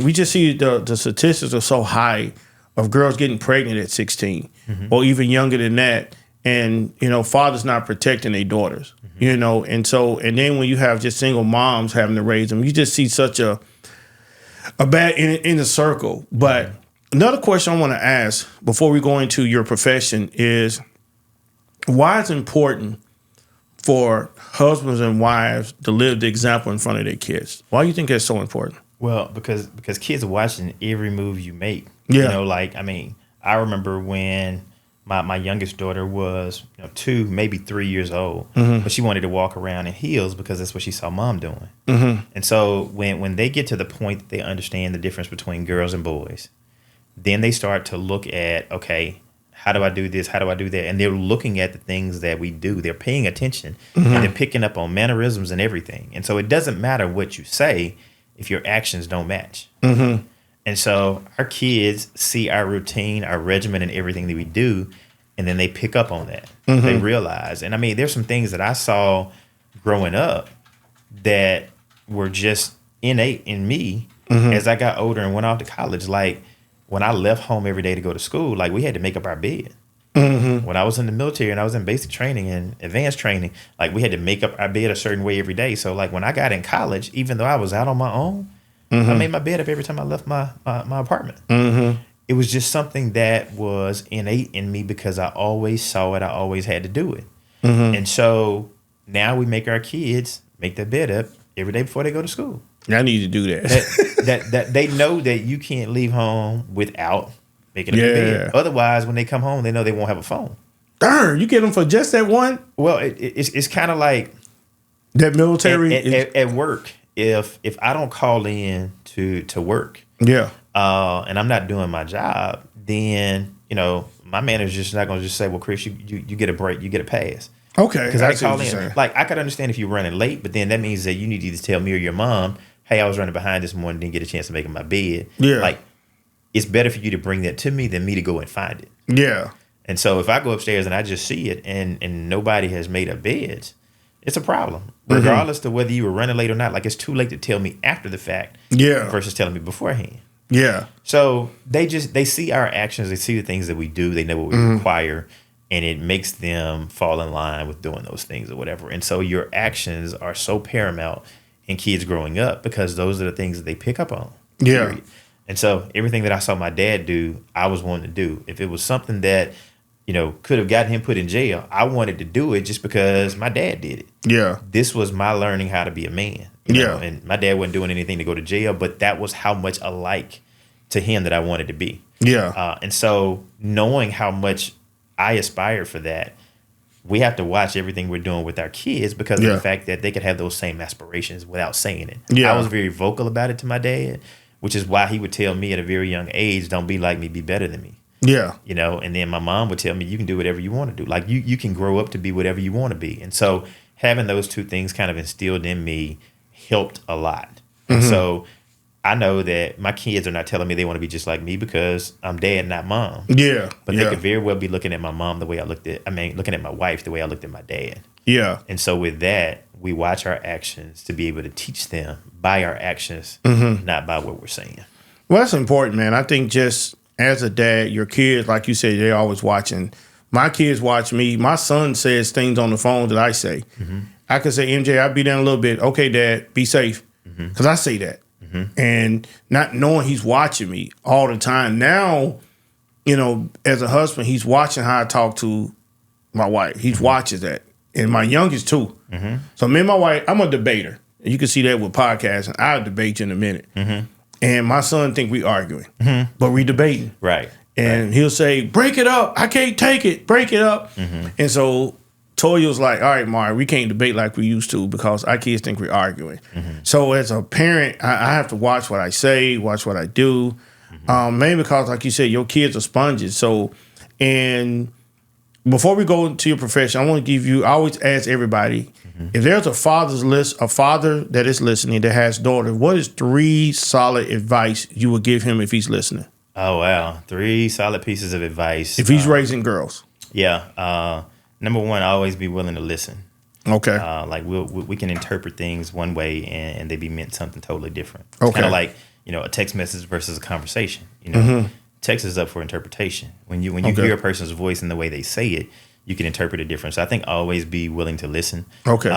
[SPEAKER 2] we just see the statistics are so high of girls getting pregnant at 16 or even younger than that. And, fathers not protecting their daughters, and then when you have just single moms having to raise them, you just see such a bad in the circle. But another question I want to ask before we go into your profession is why it's important for husbands and wives to live the example in front of their kids. Why do you think that's so important?
[SPEAKER 3] Well, because kids are watching every move you make.
[SPEAKER 2] Yeah.
[SPEAKER 3] I remember when my youngest daughter was 2, maybe 3 years old, but she wanted to walk around in heels because that's what she saw mom doing. And so when they get to the point that they understand the difference between girls and boys, then they start to look at, okay, how do I do this? How do I do that? And they're looking at the things that we do. They're paying attention and they're picking up on mannerisms and everything. And so it doesn't matter what you say if your actions don't match. And so our kids see our routine, our regimen, and everything that we do, and then they pick up on that. They realize. And there's some things that I saw growing up that were just innate in me as I got older and went off to college. Like when I left home every day to go to school, like we had to make up our bed. When I was in the military and I was in basic training and advanced training, like we had to make up our bed a certain way every day. So like when I got in college, even though I was out on my own, I made my bed up every time I left my apartment. It was just something that was innate in me because I always saw it. I always had to do it. And so now we make our kids make their bed up every day before they go to school.
[SPEAKER 2] I need to do that.
[SPEAKER 3] that they know that you can't leave home without making up your bed. Otherwise, when they come home, they know they won't have a phone.
[SPEAKER 2] Darn, you get them for just that one?
[SPEAKER 3] Well, it's kind of like
[SPEAKER 2] that military
[SPEAKER 3] at work. If I don't call in to work, and I'm not doing my job, then my manager's just not going to just say, "Well, Chris, you get a break, you get a pass."
[SPEAKER 2] Okay,
[SPEAKER 3] because I call in. Like I could understand if you're running late, but then that means that you need to either tell me or your mom, "Hey, I was running behind this morning, didn't get a chance to make my bed." Like it's better for you to bring that to me than me to go and find it.
[SPEAKER 2] Yeah.
[SPEAKER 3] And so if I go upstairs and I just see it and nobody has made up beds, it's a problem, regardless to whether you were running late or not. Like it's too late to tell me after the fact, versus telling me beforehand.
[SPEAKER 2] Yeah.
[SPEAKER 3] So they see our actions, they see the things that we do, they know what we require, and it makes them fall in line with doing those things or whatever. And so your actions are so paramount in kids growing up because those are the things that they pick up on.
[SPEAKER 2] Yeah.
[SPEAKER 3] Period. And so everything that I saw my dad do, I was wanting to do. If it was something that could have gotten him put in jail, I wanted to do it just because my dad did it.
[SPEAKER 2] Yeah.
[SPEAKER 3] This was my learning how to be a man. You know? And my dad wasn't doing anything to go to jail, but that was how much alike to him that I wanted to be.
[SPEAKER 2] Yeah.
[SPEAKER 3] And so knowing how much I aspired for that, we have to watch everything we're doing with our kids because of the fact that they could have those same aspirations without saying it. Yeah. I was very vocal about it to my dad, which is why he would tell me at a very young age, don't be like me, be better than me.
[SPEAKER 2] Yeah.
[SPEAKER 3] And then my mom would tell me, you can do whatever you want to do. Like you can grow up to be whatever you want to be. And so having those two things kind of instilled in me helped a lot. And so I know that my kids are not telling me they want to be just like me because I'm dad, not mom.
[SPEAKER 2] Yeah.
[SPEAKER 3] But they could very well be looking at my mom the way looking at my wife the way I looked at my dad.
[SPEAKER 2] Yeah.
[SPEAKER 3] And so with that, we watch our actions to be able to teach them by our actions, not by what we're saying.
[SPEAKER 2] Well, that's important, man. I think just as a dad, your kids, like you said, they're always watching. My kids watch me. My son says things on the phone that I say. I could say, MJ, I'll be down a little bit. Okay, Dad, be safe. Because I say that. And not knowing he's watching me all the time. Now, as a husband, he's watching how I talk to my wife. He watches that. And my youngest, too. So me and my wife, I'm a debater. You can see that with podcasting. I'll debate you in a minute. And my son think we arguing, but we debating.
[SPEAKER 3] Right.
[SPEAKER 2] And he'll say, break it up. I can't take it. Break it up. And so Toya's like, all right, Mari, we can't debate like we used to because our kids think we're arguing. So as a parent, I have to watch what I say, watch what I do. Mainly because, like you said, your kids are sponges. So, and before we go into your profession, I want to give you, I always ask everybody, if there's a father that is listening that has daughters, what is 3 solid advice you would give him if he's listening?
[SPEAKER 3] Oh, wow. 3 solid pieces of advice.
[SPEAKER 2] If he's raising girls.
[SPEAKER 3] Yeah. Number 1, always be willing to listen.
[SPEAKER 2] Okay.
[SPEAKER 3] Like we can interpret things one way and they be meant something totally different. It's
[SPEAKER 2] Okay.
[SPEAKER 3] kind of like, a text message versus a conversation. Text is up for interpretation. When you hear a person's voice and the way they say it, you can interpret it different. So I think always be willing to listen.
[SPEAKER 2] Okay.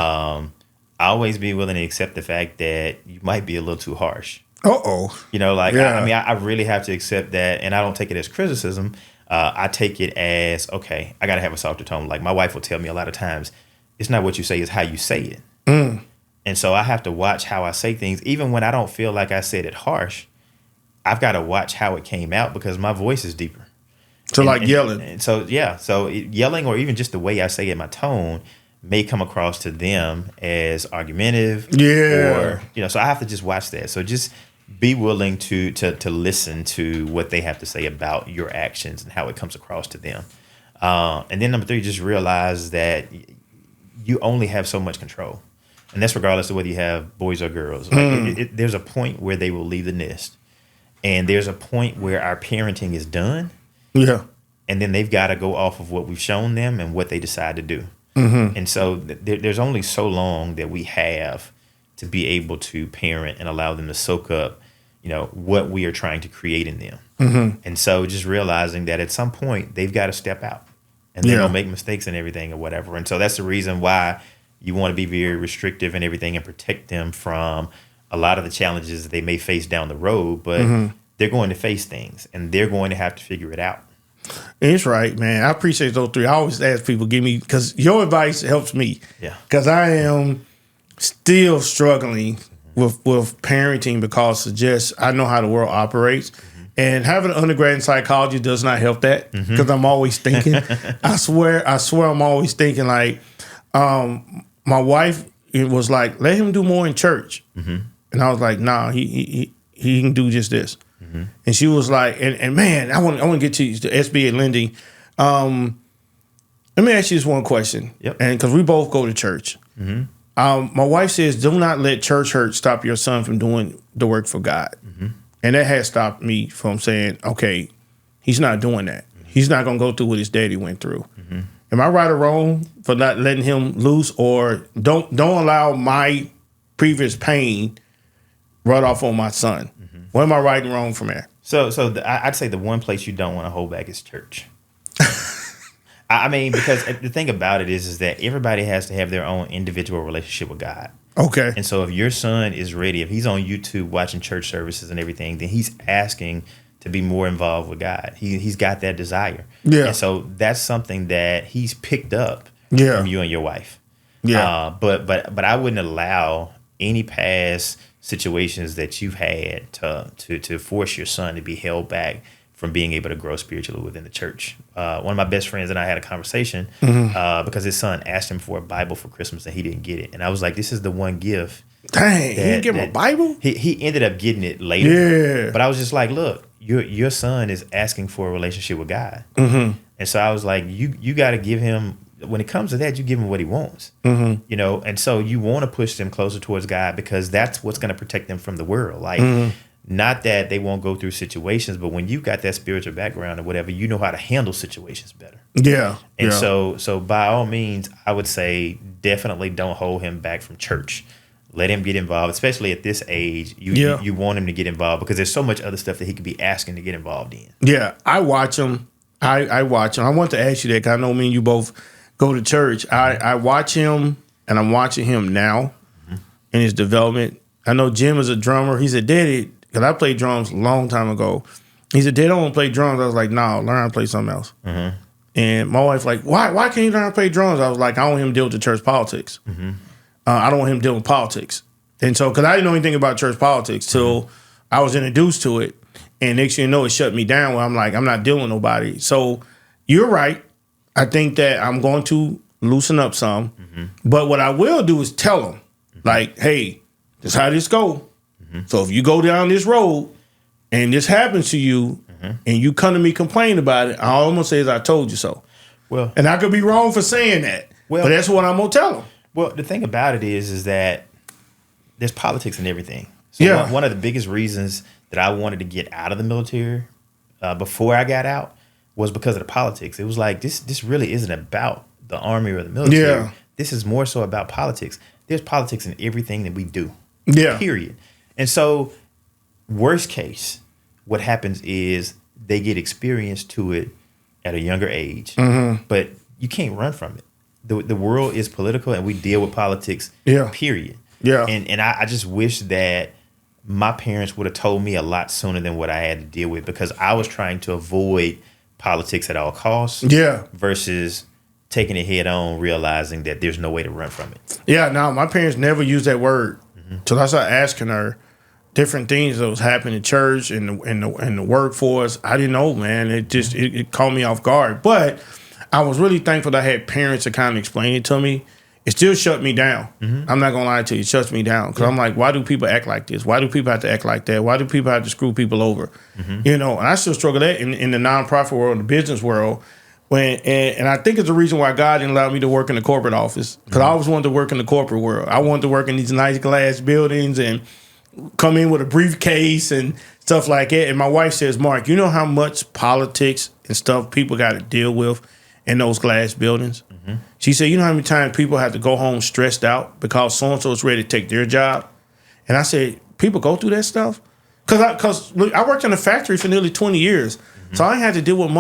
[SPEAKER 3] Always be willing to accept the fact that you might be a little too harsh.
[SPEAKER 2] Uh-oh.
[SPEAKER 3] I really have to accept that, and I don't take it as criticism. I take it as, okay, I got to have a softer tone. Like my wife will tell me a lot of times, it's not what you say, it's how you say it. And so I have to watch how I say things. Even when I don't feel like I said it harsh, I've got to watch how it came out because my voice is deeper.
[SPEAKER 2] So yelling.
[SPEAKER 3] And so yelling or even just the way I say it, my tone may come across to them as argumentative.
[SPEAKER 2] Yeah.
[SPEAKER 3] Or, so I have to just watch that. So just be willing to listen to what they have to say about your actions and how it comes across to them. And then number 3, just realize that you only have so much control. And that's regardless of whether you have boys or girls. There's a point where they will leave the nest. And there's a point where our parenting is done.
[SPEAKER 2] Yeah.
[SPEAKER 3] And then they've got to go off of what we've shown them and what they decide to do. And so there's only so long that we have to be able to parent and allow them to soak up, what we are trying to create in them. And so just realizing that at some point they've got to step out and they're going to make mistakes and everything or whatever. And so that's the reason why you want to be very restrictive and everything and protect them from a lot of the challenges that they may face down the road, but they're going to face things and they're going to have to figure it out.
[SPEAKER 2] It's right, man. I appreciate those 3. I always ask people, because your advice helps me.
[SPEAKER 3] Yeah.
[SPEAKER 2] Because I am still struggling with parenting because I know how the world operates. And having an undergrad in psychology does not help that because I'm always thinking, I swear I'm always thinking like, my wife was like, let him do more in church. And I was like, nah, he can do just this. And she was like, and man, I want to get to the SBA lending. Let me ask you this one question.
[SPEAKER 3] Yep.
[SPEAKER 2] And because we both go to church. My wife says, do not let church hurt stop your son from doing the work for God. And that has stopped me from saying, okay, he's not doing that. He's not going to go through what his daddy went through. Am I right or wrong for not letting him loose, or don't allow my previous pain run off on my son? What am I right and wrong from there?
[SPEAKER 3] So I'd say the one place you don't want to hold back is church. I mean, because the thing about it is that everybody has to have their own individual relationship with God.
[SPEAKER 2] Okay.
[SPEAKER 3] And so if your son is ready, if he's on YouTube watching church services and everything, then he's asking to be more involved with God. He's got that desire.
[SPEAKER 2] Yeah.
[SPEAKER 3] And so that's something that he's picked up
[SPEAKER 2] Yeah.
[SPEAKER 3] from you and your wife.
[SPEAKER 2] Yeah.
[SPEAKER 3] But I wouldn't allow any past situations that you've had to force your son to be held back from being able to grow spiritually within the church. One of my best friends and I had a conversation because his son asked him for a Bible for Christmas and he didn't get it. And I was like, this is the one gift.
[SPEAKER 2] Dang, he didn't give him a Bible?
[SPEAKER 3] He ended up getting it later.
[SPEAKER 2] Yeah.
[SPEAKER 3] But I was just like, look, your son is asking for a relationship with God. And so I was like, you got to give him, when it comes to that, you give him what he wants. And so you want to push them closer towards God because that's what's going to protect them from the world. Like, not that they won't go through situations, but when you've got that spiritual background or whatever, you know how to handle situations better.
[SPEAKER 2] Yeah.
[SPEAKER 3] And so by all means, I would say definitely don't hold him back from church. Let him get involved, especially at this age. You want him to get involved because there's so much other stuff that he could be asking to get involved in.
[SPEAKER 2] Yeah, I watch him. I watch him. I want to ask you that because I know me and you both go to church. I watch him, and I'm watching him now in his development. I know Jim is a drummer. He said, Daddy, because I played drums a long time ago. He said, Daddy, I don't want to play drums. I was like, no, learn how to play something else. And my wife like, why can't you learn how to play drums? I was like, I don't want him to deal with the church politics. I don't want him dealing with politics. And so, because I didn't know anything about church politics till I was introduced to it. And next thing you know, it shut me down where I'm like, I'm not dealing with nobody. So you're right. I think that I'm going to loosen up some. But what I will do is tell them, like, hey, this is how this go. So if you go down this road and this happens to you and you come to me complain about it, I almost say, I told you so. Well, and I could be wrong for saying that. But that's what I'm going to tell them.
[SPEAKER 3] Well, the thing about it is that there's politics in everything. So one of the biggest reasons that I wanted to get out of the military before I got out was because of the politics. It was like, this really isn't about the Army or the military. this is more so about politics. There's politics in everything that we do.
[SPEAKER 2] Yeah.
[SPEAKER 3] Period. And so, worst case, what happens is they get experience to it at a younger age, but you can't run from it. The world is political, and we deal with politics.
[SPEAKER 2] Yeah.
[SPEAKER 3] Period.
[SPEAKER 2] Yeah.
[SPEAKER 3] And I just wish that my parents would have told me a lot sooner than what I had to deal with, because I was trying to avoid politics at all costs.
[SPEAKER 2] Yeah.
[SPEAKER 3] Versus taking it head on, realizing that there's no way to run from it.
[SPEAKER 2] Yeah. No, my parents never used that word. So I started asking her different things that was happening in church and the workforce. I didn't know, man. It just it caught me off guard. But I was really thankful that I had parents to kind of explain it to me. It still shut me down. I'm not gonna lie to you, it shuts me down, because I'm like, why do people act like this? Why do people have to act like that? Why do people have to screw people over? You know, and I still struggle that in the nonprofit world, the business world. And I think it's the reason why God didn't allow me to work in the corporate office, because I always wanted to work in the corporate world. I wanted to work in these nice glass buildings and come in with a briefcase and stuff like that. And my wife says, Mark, you know how much politics and stuff people got to deal with in those glass buildings? She said, you know how many times people have to go home stressed out because so-and-so is ready to take their job? And I said, people go through that stuff? Because I worked in a factory for nearly 20 years. So I ain't had to deal with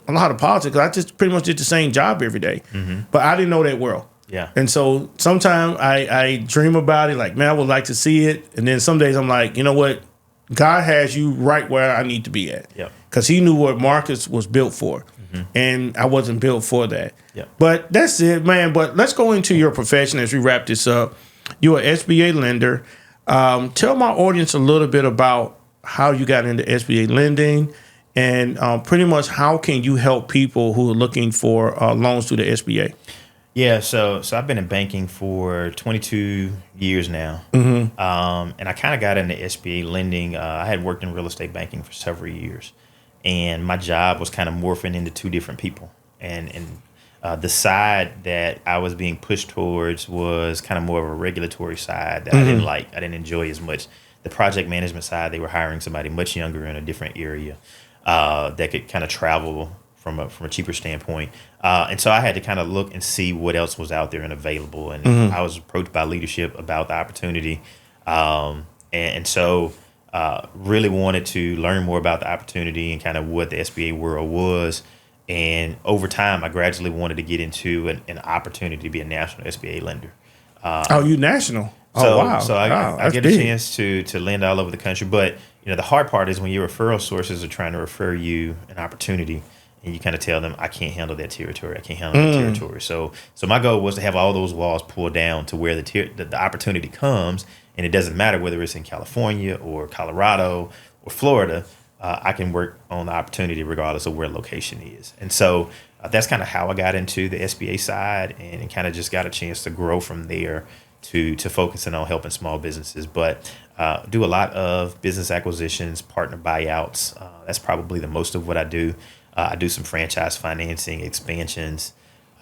[SPEAKER 2] a lot of politics. I just pretty much did the same job every day. But I didn't know that world.
[SPEAKER 3] Yeah.
[SPEAKER 2] And so sometimes I dream about it, like, man, I would like to see it. And then some days I'm like, you know what? God has you right where I need to be at.
[SPEAKER 3] Yep.
[SPEAKER 2] Because he knew what Marcus was built for. And I wasn't built for that.
[SPEAKER 3] Yep.
[SPEAKER 2] But that's it, man. But let's go into your profession as we wrap this up. You're an SBA lender. Tell my audience a little bit about how you got into SBA lending, and pretty much how can you help people who are looking for loans through the SBA?
[SPEAKER 3] Yeah, so I've been in banking for 22 years now, and I kind of got into SBA lending. I had worked in real estate banking for several years, and my job was kind of morphing into two different people. And the side that I was being pushed towards was kind of more of a regulatory side that I didn't like. I didn't enjoy as much. The project management side, they were hiring somebody much younger in a different area that could kind of travel from a cheaper standpoint. And so I had to kind of look and see what else was out there and available. And I was approached by leadership about the opportunity. And so really wanted to learn more about the opportunity and kind of what the SBA world was. And over time, I gradually wanted to get into an opportunity to be a national SBA lender.
[SPEAKER 2] You national? Wow.
[SPEAKER 3] So I get a chance to lend all over the country. But you know, the hard part is when your referral sources are trying to refer you an opportunity, and you kind of tell them, I can't handle that territory. I can't handle that territory. So my goal was to have all those walls pulled down to where the opportunity comes, and it doesn't matter whether it's in California or Colorado or Florida. I can work on the opportunity regardless of where location is. And so that's kind of how I got into the SBA side, and kind of just got a chance to grow from there to focusing on helping small businesses. But do a lot of business acquisitions, partner buyouts. That's probably the most of what I do. I do some franchise financing, expansions,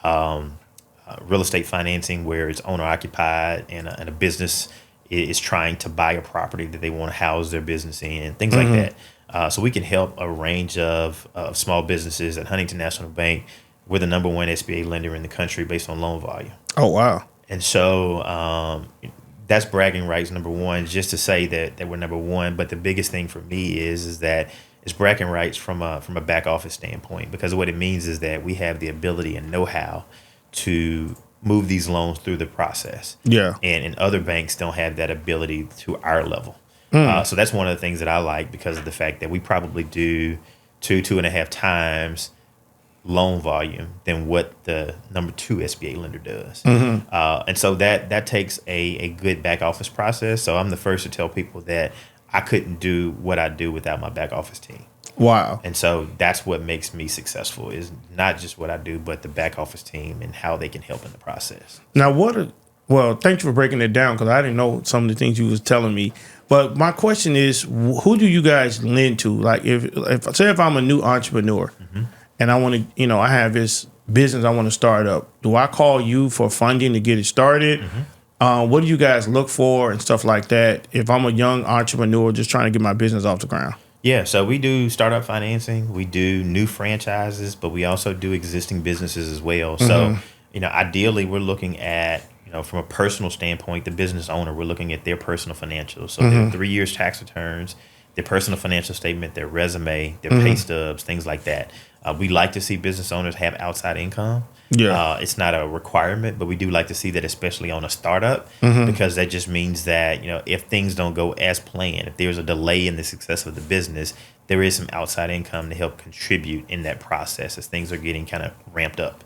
[SPEAKER 3] real estate financing where it's owner occupied and a business is trying to buy a property that they want to house their business in, things like that. So we can help a range of small businesses. At Huntington National Bank, we're the number one SBA lender in the country based on loan volume.
[SPEAKER 2] Oh, wow.
[SPEAKER 3] And so that's bragging rights, number one, just to say that we're number one. But the biggest thing for me is that it's bragging rights from a back office standpoint, because what it means is that we have the ability and know-how to move these loans through the process.
[SPEAKER 2] Yeah.
[SPEAKER 3] And other banks don't have that ability to our level. So that's one of the things that I like, because of the fact that we probably do 2.5 times loan volume than what the number 2 SBA lender does. And so that takes a good back office process. So I'm the first to tell people that I couldn't do what I do without my back office team.
[SPEAKER 2] Wow.
[SPEAKER 3] And so that's what makes me successful, is not just what I do, but the back office team and how they can help in the process.
[SPEAKER 2] Now, well, thank you for breaking it down, because I didn't know some of the things you was telling me. But my question is, who do you guys lend to? Like, if I'm a new entrepreneur and I want to, I have this business I want to start up, do I call you for funding to get it started? What do you guys look for and stuff like that if I'm a young entrepreneur just trying to get my business off the ground?
[SPEAKER 3] Yeah, so we do startup financing, we do new franchises, but we also do existing businesses as well. So ideally we're looking at, from a personal standpoint, the business owner, we're looking at their personal financials. So their 3 years tax returns, their personal financial statement, their resume, their pay stubs, things like that. We like to see business owners have outside income. Yeah. It's not a requirement, but we do like to see that, especially on a startup, because that just means that, if things don't go as planned, if there's a delay in the success of the business, there is some outside income to help contribute in that process as things are getting kind of ramped up.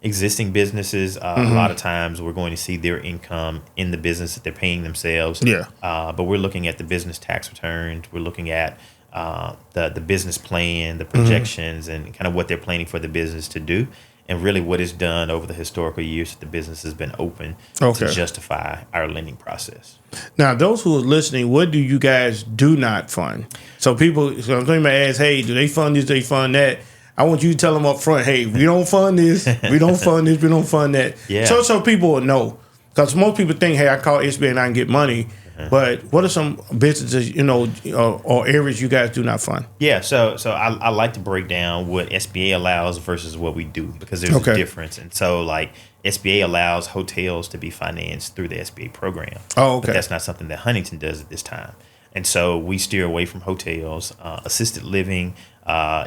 [SPEAKER 3] Existing businesses, a lot of times we're going to see their income in the business that they're paying themselves. Yeah. But we're looking at the business tax returns. We're looking at the business plan, the projections, and kind of what they're planning for the business to do, and really what is done over the historical years that the business has been open to justify our lending process.
[SPEAKER 2] Now, those who are listening, what do you guys do not fund? So I'm thinking about ask, hey, do they fund this? Do they fund that? I want you to tell them up front, hey, we don't fund this, we don't fund this, we don't fund that. Yeah. So people will know. Because most people think, hey, I call SBA and I can get money. But what are some businesses, or areas you guys do not fund?
[SPEAKER 3] Yeah, so I like to break down what SBA allows versus what we do, because there's a difference. And so, like, SBA allows hotels to be financed through the SBA program. Oh, okay. But that's not something that Huntington does at this time. And so we steer away from hotels. Assisted living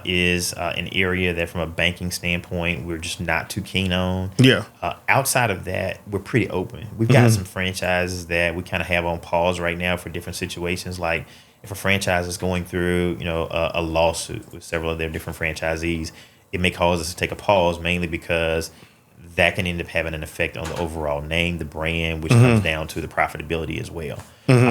[SPEAKER 3] is an area that, from a banking standpoint, we're just not too keen on. Yeah. Outside of that, we're pretty open. We've got some franchises that we kind of have on pause right now for different situations. Like, if a franchise is going through, a lawsuit with several of their different franchisees, it may cause us to take a pause, mainly because that can end up having an effect on the overall name, the brand, which comes down to the profitability as well.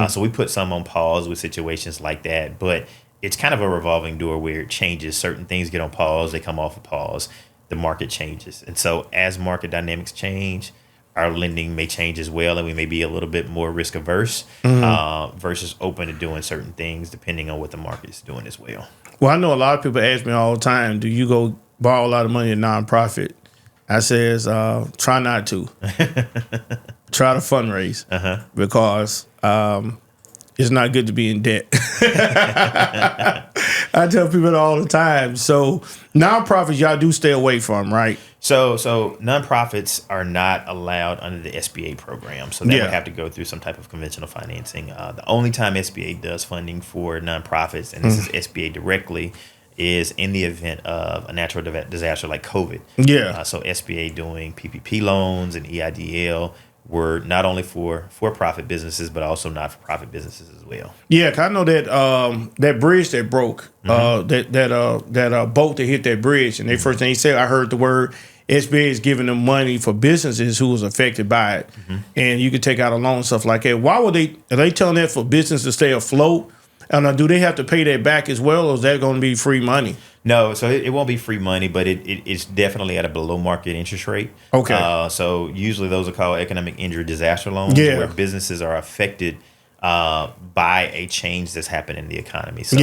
[SPEAKER 3] So we put some on pause with situations like that, but it's kind of a revolving door where it changes. Certain things get on pause, they come off of pause, the market changes. And so as market dynamics change, our lending may change as well, and we may be a little bit more risk averse versus open to doing certain things depending on what the market is doing as well.
[SPEAKER 2] Well, I know a lot of people ask me all the time, do you go borrow a lot of money in nonprofit? I says, try not to. Try to fundraise because it's not good to be in debt. I tell people that all the time. So nonprofits, y'all do stay away from, right?
[SPEAKER 3] So nonprofits are not allowed under the SBA program. So they would have to go through some type of conventional financing. The only time SBA does funding for nonprofits, and this is SBA directly, is in the event of a natural disaster like COVID. Yeah. So SBA doing PPP loans and EIDL were not only for for-profit businesses, but also not-for-profit businesses as well.
[SPEAKER 2] Yeah, 'cause I know that that bridge that broke, that boat that hit that bridge, and they first thing he said, I heard the word SBA is giving them money for businesses who was affected by it, and you could take out a loan and stuff like that. Why would are they telling that for business to stay afloat? And do they have to pay that back as well, or is that going to be free money?
[SPEAKER 3] No, so it won't be free money, but it's definitely at a below market interest rate. Okay. So usually those are called economic injury disaster loans, where businesses are affected by a change that's happened in the economy. So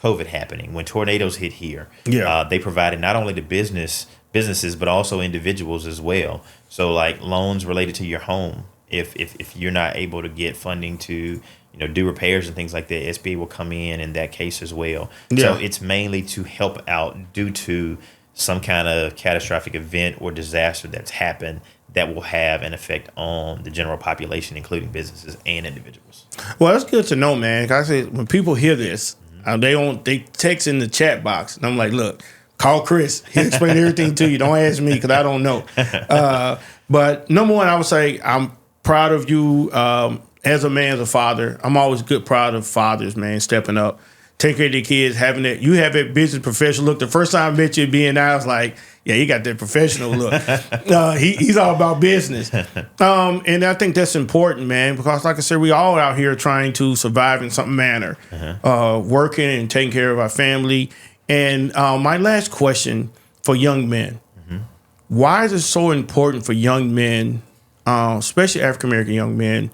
[SPEAKER 3] COVID happening, when tornadoes hit here, they provided not only to businesses, but also individuals as well. So like loans related to your home, if you're not able to get funding to do repairs and things like that, SBA will come in that case as well. So it's mainly to help out due to some kind of catastrophic event or disaster that's happened that will have an effect on the general population, including businesses and individuals.
[SPEAKER 2] Well, that's good to know, man. 'Cause I say when people hear this, they text in the chat box, and I'm like, look, call Chris. He'll explain everything to you. Don't ask me because I don't know. But number one, I would say I'm proud of you. As a man, as a father, I'm always proud of fathers, man, stepping up, taking care of their kids, having that. You have that business professional look. The first time I met you being I was like, yeah, he got that professional look. He's all about business. And I think that's important, man, because like I said, we all out here trying to survive in some manner, working and taking care of our family. And my last question for young men, why is it so important for young men, especially African-American young men,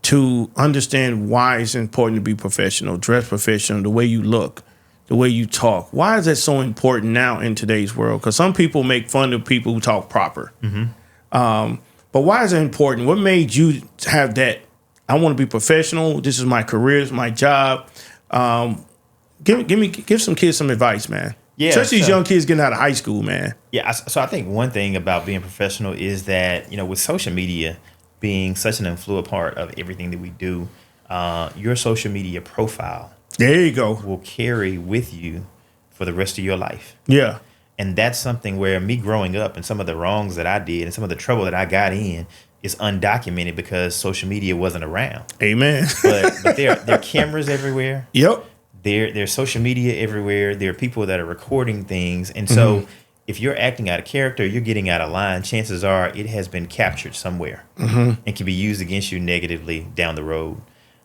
[SPEAKER 2] to understand why it's important to be professional, dress professional, the way you look, the way you talk? Why is that so important now in today's world? Because some people make fun of people who talk proper. But why is it important? What made you have that? I want to be professional. This is my career. It's my job. Give some kids some advice, man. Yeah. Especially these young kids getting out of high school, man.
[SPEAKER 3] Yeah. So I think one thing about being professional is that, with social media being such an influential part of everything that we do, your social media profile.
[SPEAKER 2] There you go.
[SPEAKER 3] Will carry with you for the rest of your life.
[SPEAKER 2] Yeah.
[SPEAKER 3] And that's something where me growing up and some of the wrongs that I did and some of the trouble that I got in is undocumented because social media wasn't around.
[SPEAKER 2] Amen.
[SPEAKER 3] But there are cameras everywhere.
[SPEAKER 2] Yep.
[SPEAKER 3] There's social media everywhere. There are people that are recording things. And so if you're acting out of character, you're getting out of line, chances are it has been captured somewhere and can be used against you negatively down the road.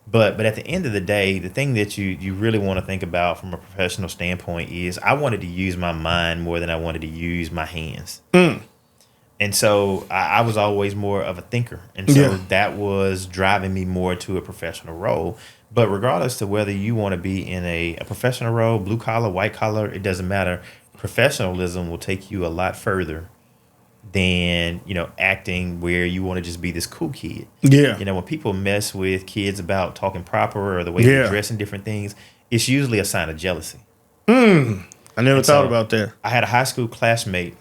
[SPEAKER 3] But at the end of the day, the thing that you really want to think about from a professional standpoint is I wanted to use my mind more than I wanted to use my hands. And so I was always more of a thinker. And so that was driving me more to a professional role. But regardless to whether you want to be in a professional role, blue collar, white collar, it doesn't matter. Professionalism will take you a lot further than, acting where you want to just be this cool kid.
[SPEAKER 2] Yeah.
[SPEAKER 3] When people mess with kids about talking proper or the way they dress and different things, it's usually a sign of jealousy.
[SPEAKER 2] I never thought about that.
[SPEAKER 3] I had a high school classmate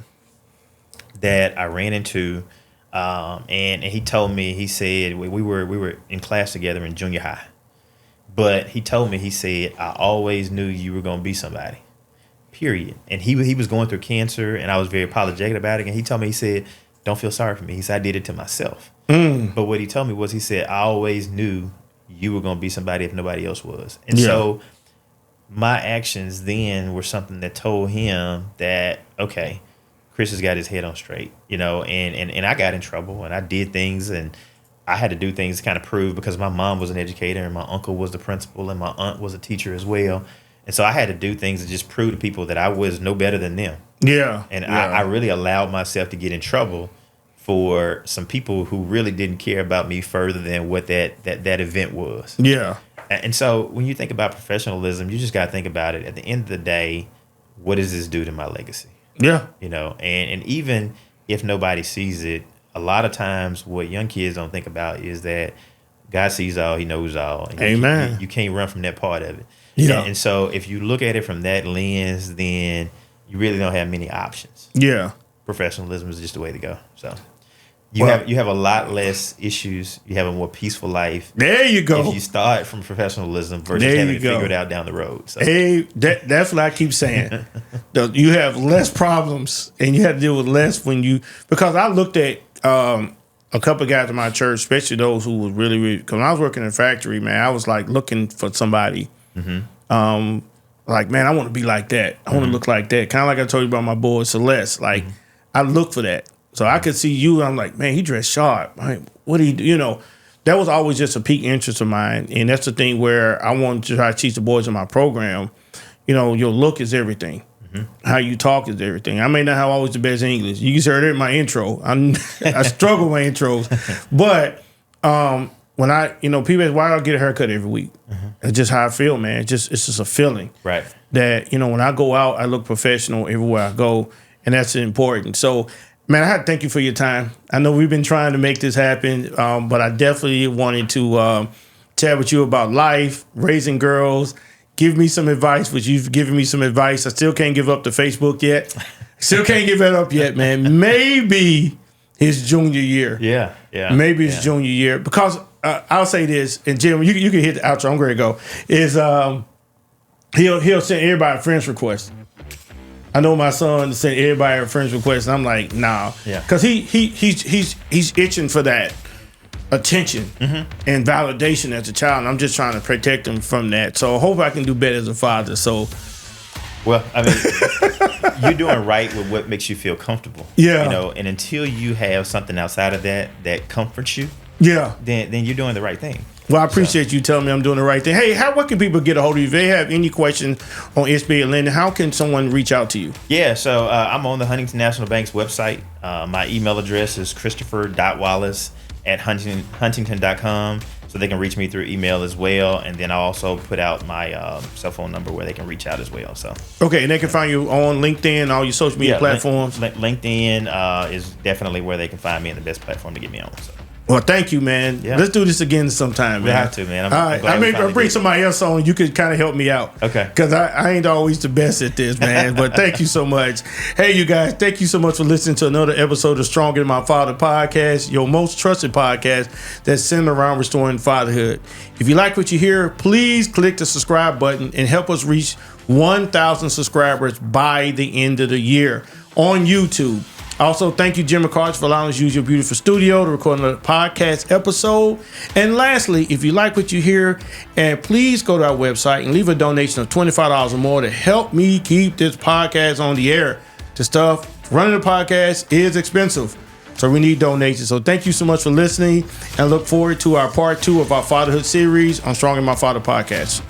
[SPEAKER 3] that I ran into, and he told me, he said, we were in class together in junior high. But he told me, he said, I always knew you were going to be somebody. Period. And he was going through cancer, and I was very apologetic about it. And he told me, he said, don't feel sorry for me. He said, I did it to myself. But what he told me was, he said, I always knew you were going to be somebody if nobody else was. And so my actions then were something that told him that, okay, Chris has got his head on straight, and I got in trouble and I did things and I had to do things to kind of prove because my mom was an educator and my uncle was the principal and my aunt was a teacher as well. And so I had to do things to just prove to people that I was no better than them. Yeah. And I really allowed myself to get in trouble for some people who really didn't care about me further than what that event was. Yeah. And so when you think about professionalism, you just got to think about it. At the end of the day, what does this do to my legacy? Yeah. And even if nobody sees it, a lot of times what young kids don't think about is that God sees all, he knows all. And
[SPEAKER 2] Amen.
[SPEAKER 3] You can't run from that part of it. Yeah. And so if you look at it from that lens, then you really don't have many options. Yeah. Professionalism is just the way to go. So you have a lot less issues. You have a more peaceful life.
[SPEAKER 2] There you go.
[SPEAKER 3] If you start from professionalism versus having to figure it out down the road. So.
[SPEAKER 2] Hey, that's what I keep saying. You have less problems and you have to deal with less because I looked at a couple of guys in my church, especially those who was really, because when I was working in a factory, man, I was like looking for somebody. Like, man, I want to be like that. I want to look like that. Kind of like I told you about my boy Celeste. Like, I look for that. So I could see you. And I'm like, man, he dressed sharp. Like, what do you do? That was always just a peak interest of mine. And that's the thing where I wanted to try to teach the boys in my program. Your look is everything. How you talk is everything. I may not have always the best English. You just heard it in my intro. I struggle with my intros. But when people ask why I get a haircut every week. It's just how I feel, man. It's just a feeling. Right. That, when I go out, I look professional everywhere I go. And that's important. So, man, I have to thank you for your time. I know we've been trying to make this happen, but I definitely wanted to chat with you about life, raising girls, give me some advice, which you've given me some advice. I still can't give up the Facebook yet. Still can't give that up yet, man. Maybe his junior year. Yeah. Maybe his junior year. Because I'll say this, and Jim, you can hit the outro. I'm going to go. Is he'll send everybody a friend's request. I know my son sent everybody a friend's request, and I'm like, nah. Yeah. Because he's itching for that attention and validation as a child, and I'm just trying to protect him from that. So I hope I can do better as a father. So,
[SPEAKER 3] well, I mean, you're doing right with what makes you feel comfortable. Yeah. And until you have something outside of that comforts you, then you're doing the right thing.
[SPEAKER 2] Well, I appreciate you telling me I'm doing the right thing. Hey, what can people get a hold of you? If they have any questions on SBA lending, how can someone reach out to you?
[SPEAKER 3] Yeah, so I'm on the Huntington National Bank's website. My email address is christopher.wallace at huntington.com. So they can reach me through email as well. And then I also put out my cell phone number where they can reach out as well. So
[SPEAKER 2] okay, and they can find you on LinkedIn, all your social media platforms?
[SPEAKER 3] LinkedIn is definitely where they can find me and the best platform to get me on. So.
[SPEAKER 2] Well, thank you, man.
[SPEAKER 3] Yeah.
[SPEAKER 2] Let's do this again sometime, man.
[SPEAKER 3] We have to, man.
[SPEAKER 2] All right. I'll bring somebody else on. You could kind of help me out.
[SPEAKER 3] Okay.
[SPEAKER 2] Because I ain't always the best at this, man. But thank you so much. Hey, you guys, thank you so much for listening to another episode of Stronger Than My Father podcast, your most trusted podcast that's centered around restoring fatherhood. If you like what you hear, please click the subscribe button and help us reach 1,000 subscribers by the end of the year on YouTube. Also, thank you, Jim McCarthy, for allowing us to use your beautiful studio to record another podcast episode. And lastly, if you like what you hear, and please go to our website and leave a donation of $25 or more to help me keep this podcast on the air. The stuff, running the podcast is expensive, so we need donations. So thank you so much for listening, and look forward to our part 2 of our fatherhood series on Strong in My Father podcast.